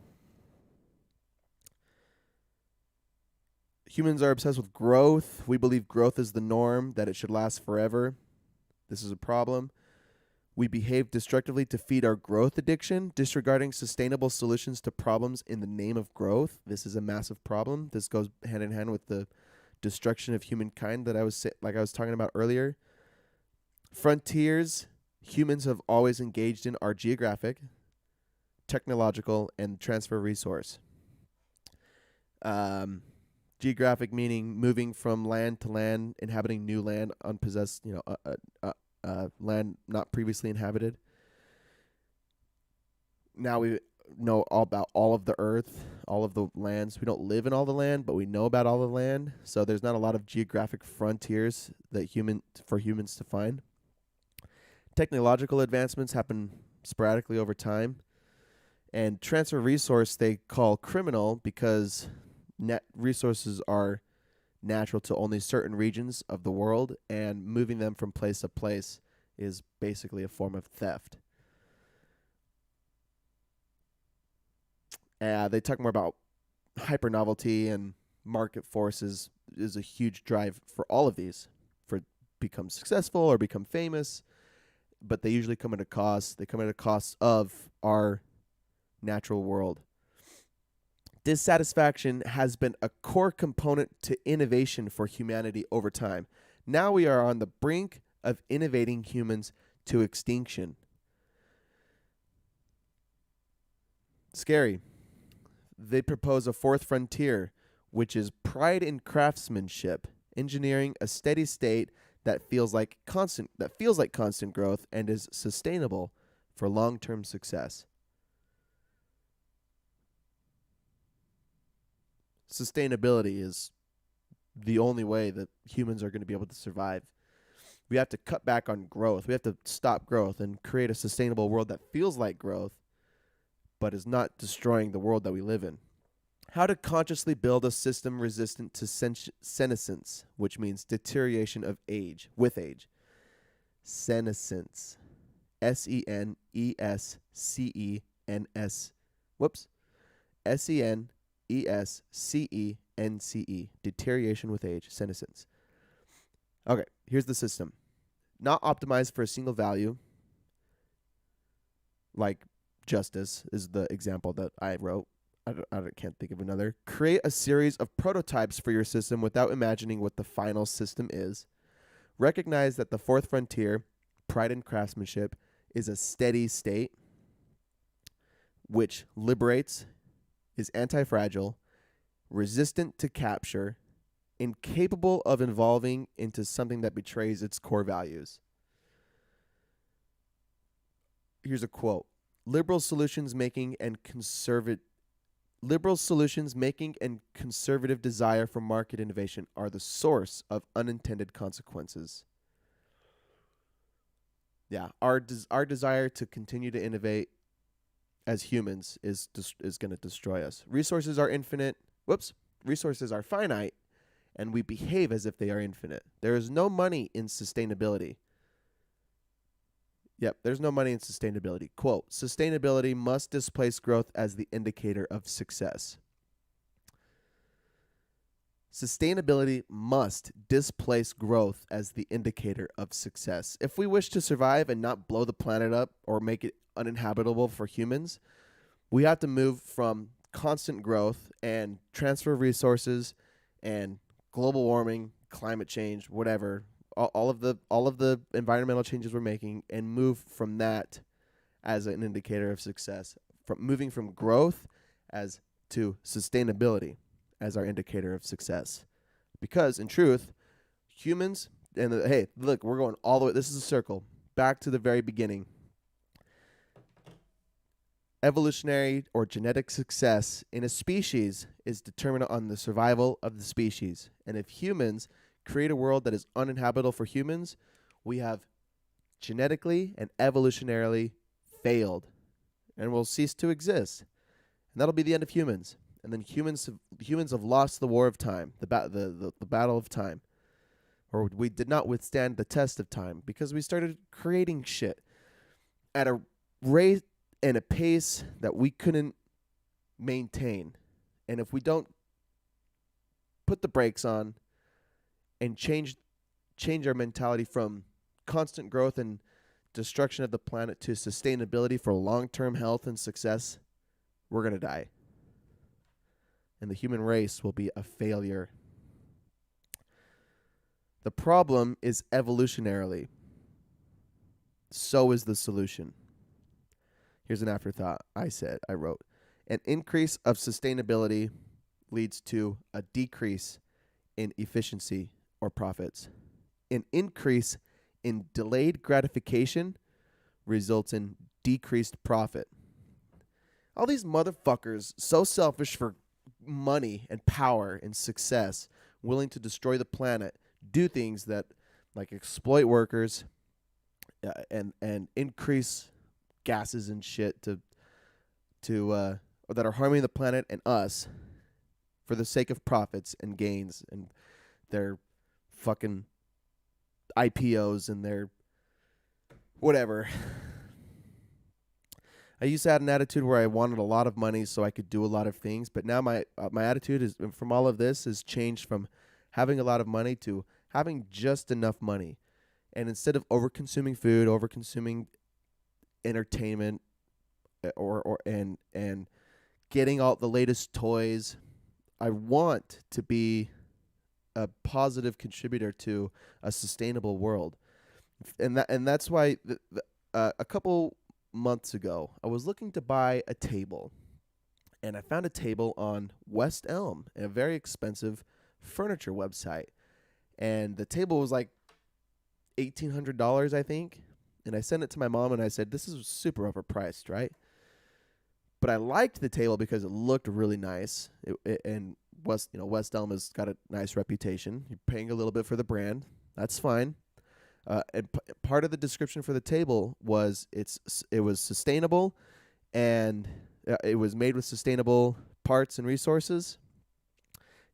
Humans are obsessed with growth. We believe growth is the norm, that it should last forever. This is a problem. We behave destructively to feed our growth addiction, disregarding sustainable solutions to problems in the name of growth. This is a massive problem. This goes hand in hand with the destruction of humankind that I was talking about earlier. Frontiers humans have always engaged in are geographic, technological, and transfer resource. Geographic meaning moving from land to land, inhabiting new land, unpossessed, land not previously inhabited. Now we know all about all of the earth, all of the lands. We don't live in all the land, but we know about all the land. So there's not a lot of geographic frontiers for humans to find. Technological advancements happen sporadically over time. And transfer resource they call criminal because net resources are natural to only certain regions of the world, and moving them from place to place is basically a form of theft. They talk more about hyper novelty and market forces is a huge drive for all of these, for become successful or become famous, but they usually come at a cost. They come at a cost of our natural world. Dissatisfaction has been a core component to innovation for humanity over time. Now we are on the brink of innovating humans to extinction. Scary. They propose a fourth frontier, which is pride in craftsmanship, engineering a steady state that feels like constant growth and is sustainable for long-term success. Sustainability is the only way that humans are going to be able to survive. We have to cut back on growth. We have to stop growth and create a sustainable world that feels like growth, but is not destroying the world that we live in. How to consciously build a system resistant to senescence, which means deterioration of age, with age. Senescence. S-E-N-E-S-C-E-N-S. Whoops. S-E-N-E-S-C-E-N-C-E. Deterioration with age. Senescence. Okay, here's the system. Not optimized for a single value, like justice is the example that I wrote. Can't think of another. Create a series of prototypes for your system without imagining what the final system is. Recognize that the fourth frontier, pride and craftsmanship, is a steady state which liberates, is anti-fragile, resistant to capture, incapable of evolving into something that betrays its core values. Here's a quote. Liberal solutions making and conservative desire for market innovation are the source of unintended consequences. Yeah, our desire to continue to innovate as humans is going to destroy us. Resources are infinite. Resources are finite, and we behave as if they are infinite. There is no money in sustainability. Yep, there's no money in sustainability. Quote, sustainability must displace growth as the indicator of success. Sustainability must displace growth as the indicator of success. If we wish to survive and not blow the planet up or make it uninhabitable for humans, we have to move from constant growth and transfer of resources and global warming, climate change, whatever, all of the environmental changes we're making, and move from that as an indicator of success. Moving from growth as to sustainability as our indicator of success. Because in truth, humans, hey, look, we're going all the way, this is a circle, back to the very beginning. Evolutionary or genetic success in a species is determined on the survival of the species. And if humans create a world that is uninhabitable for humans, we have genetically and evolutionarily failed and will cease to exist. And that'll be the end of humans. And then humans have lost the war of time, the battle of time. Or we did not withstand the test of time because we started creating shit at a rate and a pace that we couldn't maintain. And if we don't put the brakes on and change our mentality from constant growth and destruction of the planet to sustainability for long-term health and success, we're going to die. And the human race will be a failure. The problem is evolutionarily. So is the solution. Here's an afterthought I wrote. An increase of sustainability leads to a decrease in efficiency or profits. An increase in delayed gratification results in decreased profit. All these motherfuckers, so selfish for money and power and success, willing to destroy the planet, do things that like exploit workers and increase gases and shit that are harming the planet and us for the sake of profits and gains and their fucking IPOs and their whatever. I used to have an attitude where I wanted a lot of money so I could do a lot of things, but now my attitude is from all of this has changed from having a lot of money to having just enough money. And instead of over-consuming food, over-consuming entertainment, and getting all the latest toys, I want to be a positive contributor to a sustainable world. And that's why a couple months ago, I was looking to buy a table, and I found a table on West Elm, a very expensive furniture website, and the table was like $1,800, I think. And I sent it to my mom, and I said, "This is super overpriced, right?" But I liked the table because it looked really nice, and West Elm has got a nice reputation. You're paying a little bit for the brand, that's fine. And part of the description for the table was it was sustainable, and it was made with sustainable parts and resources.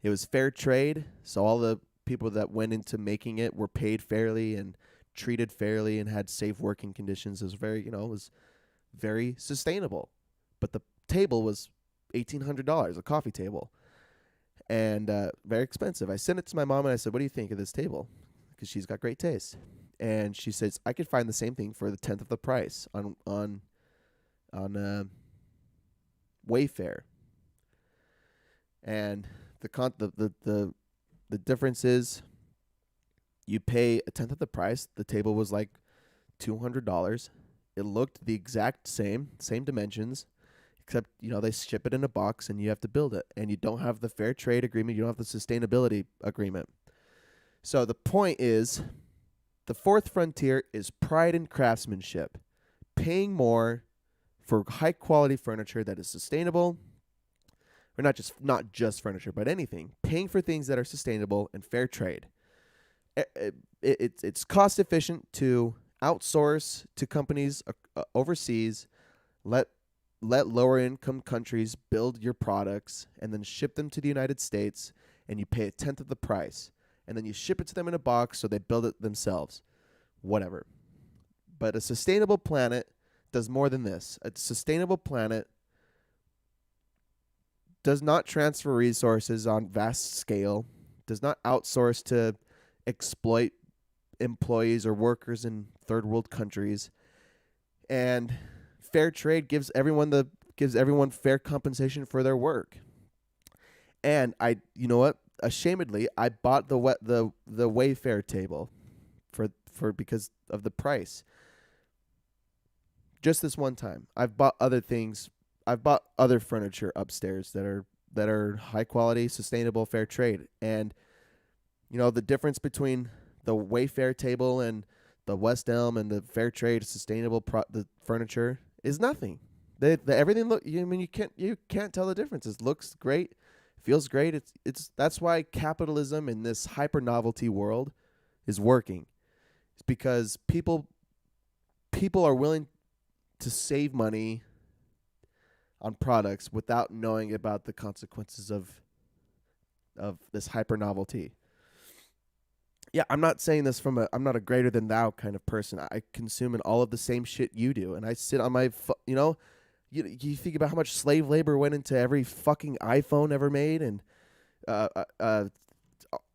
It was fair trade, so all the people that went into making it were paid fairly and treated fairly and had safe working conditions. It was very sustainable. But the table was $1,800, a coffee table, and very expensive. I sent it to my mom, and I said, "What do you think of this table?" Because she's got great taste. And she says, "I could find the same thing for the 10th of the price on on Wayfair, and the difference is you pay a tenth of the price. The table was like $200. It looked the exact same dimensions, except they ship it in a box and you have to build it, and you don't have the fair trade agreement. You don't have the sustainability agreement. So the point is, the fourth frontier is pride in craftsmanship, paying more for high quality furniture that is sustainable, or not just furniture, but anything. Paying for things that are sustainable and fair trade. It's cost efficient to outsource to companies overseas. Let lower income countries build your products and then ship them to the United States, and you pay a tenth of the price. And then you ship it to them in a box so they build it themselves. Whatever. But a sustainable planet does more than this. A sustainable planet does not transfer resources on vast scale, does not outsource to exploit employees or workers in third world countries, and fair trade gives everyone fair compensation for their work. And you know what? Ashamedly, I bought the Wayfair table for because of the price. Just this one time. I've bought other things. I've bought other furniture upstairs that are high quality, sustainable, fair trade. And the difference between the Wayfair table and the West Elm and the fair trade sustainable the furniture is nothing. Everything you can't tell the difference. It looks great, feels great. That's why capitalism in this hyper novelty world is working. It's because people are willing to save money on products without knowing about the consequences of this hyper novelty. Yeah, I'm not saying this I'm not a greater than thou kind of person. I consume in all of the same shit you do, and I sit on my you think about how much slave labor went into every fucking iPhone ever made, and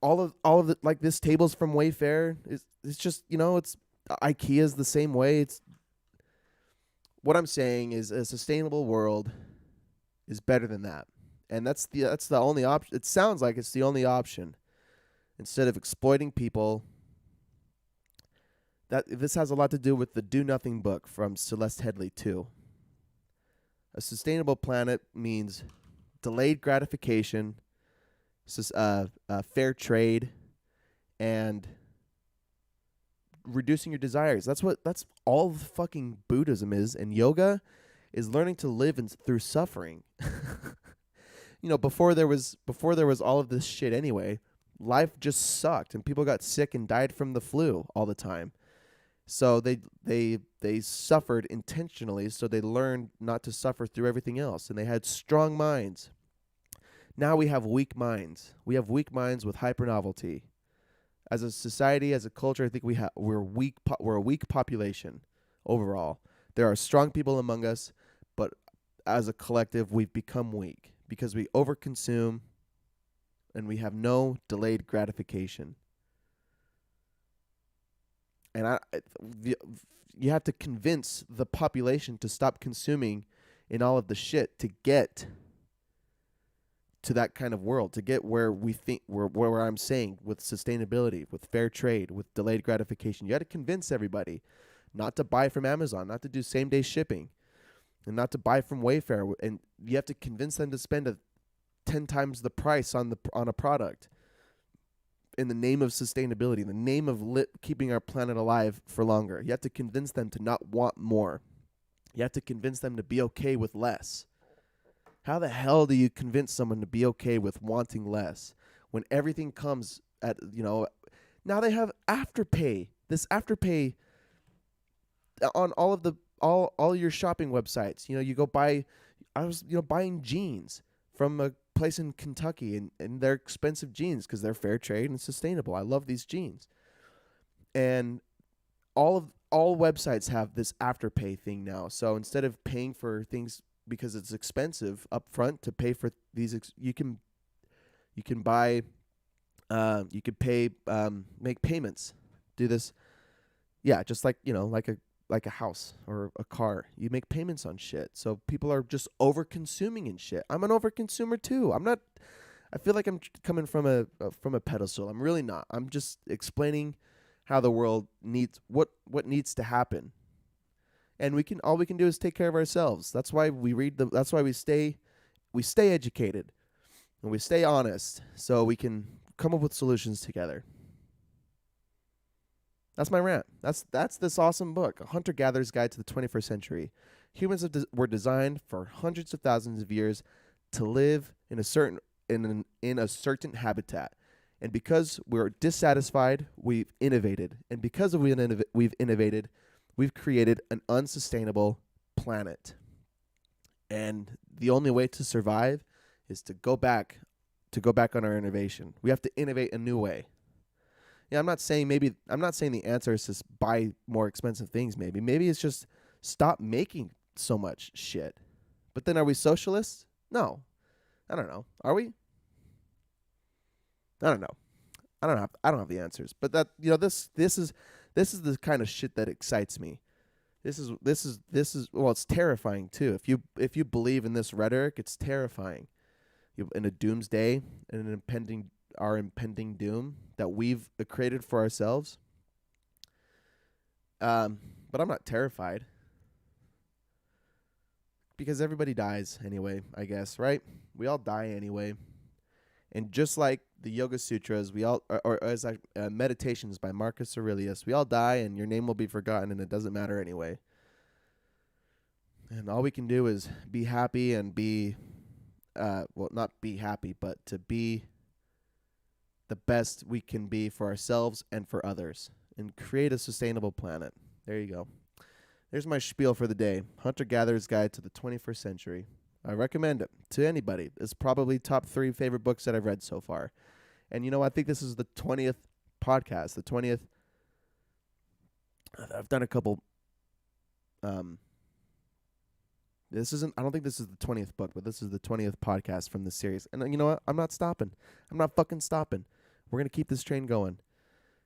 all of the, like, this table's from Wayfair. It's just it's IKEA's the same way. It's what I'm saying is a sustainable world is better than that, and that's the only option. It sounds like it's the only option. Instead of exploiting people, this has a lot to do with the Do Nothing book from Celeste Headley too. A sustainable planet means delayed gratification, fair trade, and reducing your desires. That's all fucking Buddhism is, and yoga is learning to live through suffering. Before there was all of this shit anyway, life just sucked, and people got sick and died from the flu all the time. So they suffered intentionally, so they learned not to suffer through everything else, and they had strong minds. Now we have weak minds. We have weak minds with hyper novelty. As a society, as a culture, I think we're weak. We're a weak population overall. There are strong people among us, but as a collective, we've become weak because we overconsume, and we have no delayed gratification. And you have to convince the population to stop consuming in all of the shit to get to that kind of world, to get where we think where I'm saying with sustainability, with fair trade, with delayed gratification. You got to convince everybody not to buy from Amazon, not to do same day shipping, and not to buy from Wayfair. And you have to convince them to spend 10 times the price on a product in the name of sustainability, in the name of keeping our planet alive for longer. You have to convince them to not want more. You have to convince them to be okay with less. How the hell do you convince someone to be okay with wanting less when everything comes at, now they have Afterpay. This Afterpay on all of all your shopping websites. You go buy, I was buying jeans from a place in Kentucky, and they're expensive jeans because they're fair trade and sustainable. I love these jeans. And all websites have this Afterpay thing now. So instead of paying for things because it's expensive up front to pay for these, you can buy, you could pay, make payments, do this. Yeah, just like, like like a house or a car. You make payments on shit. So people are just over consuming and shit. I'm an over consumer too. I feel like I'm coming from a pedestal. I'm really not. I'm just explaining how the world needs what needs to happen. And all we can do is take care of ourselves. That's why that's why we stay educated and we stay honest so we can come up with solutions together. That's my rant. That's this awesome book, A Hunter-Gatherer's Guide to the 21st Century. Humans were designed for hundreds of thousands of years to live in a certain habitat. And because we're dissatisfied, we've innovated. And because we've innovated, we've created an unsustainable planet. And the only way to survive is to go back on our innovation. We have to innovate a new way. Yeah, I'm not saying the answer is just buy more expensive things maybe it's just stop making so much shit. But then are we socialists? No. I don't know. Are we? I don't know. I don't have the answers. But that, this is the kind of shit that excites me. This is well, it's terrifying too. If you believe in this rhetoric, it's terrifying. In a doomsday and our impending doom that we've created for ourselves. But I'm not terrified. Because everybody dies anyway, I guess, right? We all die anyway. And just like the Yoga Sutras, Meditations by Marcus Aurelius, we all die and your name will be forgotten and it doesn't matter anyway. And all we can do is be happy and not be happy, but to be the best we can be for ourselves and for others and create a sustainable planet. There you go. There's my spiel for the day. Hunter-Gatherer's Guide to the 21st Century. I recommend it to anybody. It's probably top 3 favorite books that I've read so far. And I think this is the 20th podcast. The 20th. I've done a couple. I don't think this is the 20th book, but this is the 20th podcast from the series. And you know what? I'm not stopping. I'm not fucking stopping. We're going to keep this train going.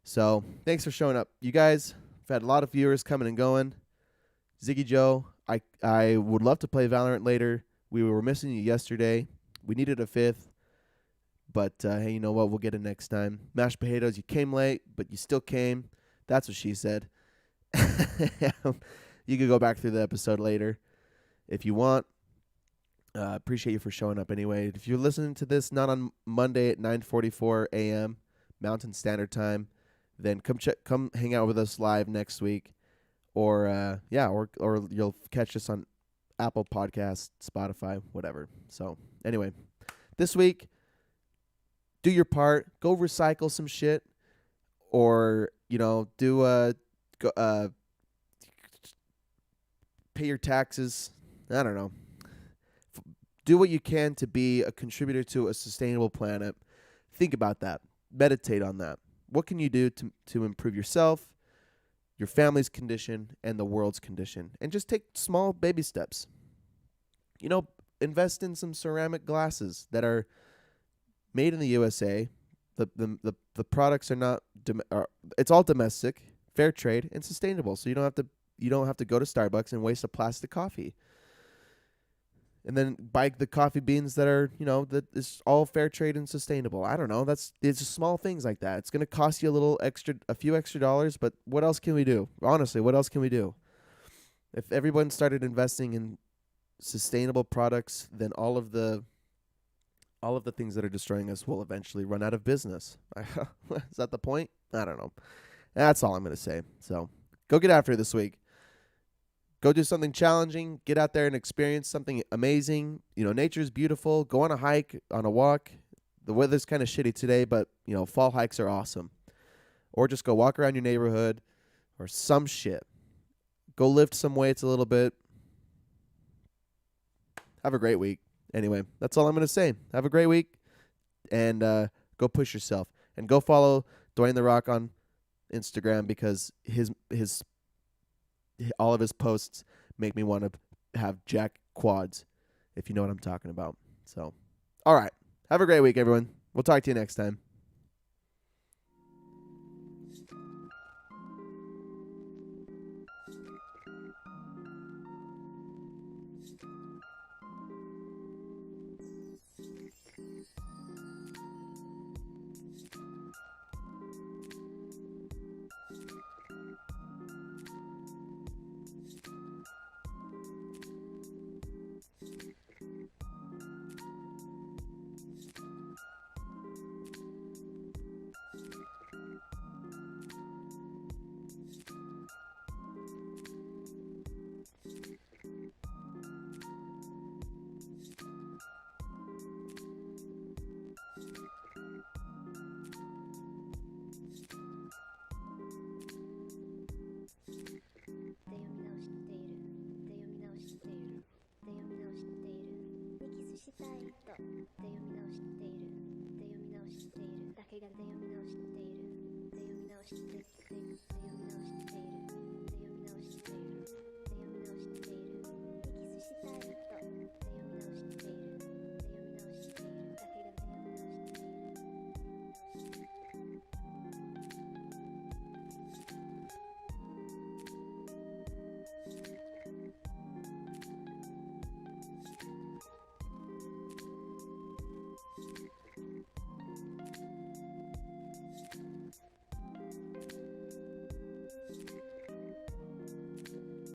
So thanks for showing up. You guys, I've had a lot of viewers coming and going. Ziggy Joe, I would love to play Valorant later. We were missing you yesterday. We needed a 5th. But, hey, you know what? We'll get it next time. Mashed potatoes, you came late, but you still came. That's what she said. You could go back through the episode later if you want. Appreciate you for showing up anyway. If you're listening to this not on Monday at 9:44 a.m. Mountain Standard Time, then come hang out with us live next week. Or you'll catch us on Apple Podcasts, Spotify, whatever. So anyway, this week, do your part. Go recycle some shit, or pay your taxes. I don't know. Do what you can to be a contributor to a sustainable planet. Think about that. Meditate on that. What can you do to improve yourself, your family's condition, and the world's condition? And just take small baby steps. Invest in some ceramic glasses that are made in the USA. The products are not. It's all domestic, fair trade, and sustainable. So you don't have to go to Starbucks and waste a plastic coffee. And then buy the coffee beans that are, that is all fair trade and sustainable. I don't know. It's just small things like that. It's going to cost you a few extra dollars, but what else can we do? Honestly, what else can we do? If everyone started investing in sustainable products, then all of the things that are destroying us will eventually run out of business. Is that the point? I don't know. That's all I'm going to say. So go get after it this week. Go do something challenging. Get out there and experience something amazing. Nature's beautiful. Go on a hike, on a walk. The weather's kind of shitty today, but, fall hikes are awesome. Or just go walk around your neighborhood or some shit. Go lift some weights a little bit. Have a great week. Anyway, that's all I'm going to say. Have a great week, and go push yourself. And go follow Dwayne The Rock on Instagram, because all of his posts make me want to have jack quads, if you know what I'm talking about. So, all right. Have a great week, everyone. We'll talk to you next time. したいとで読み直しているで読み直しているだけがで読み直しているで読み直している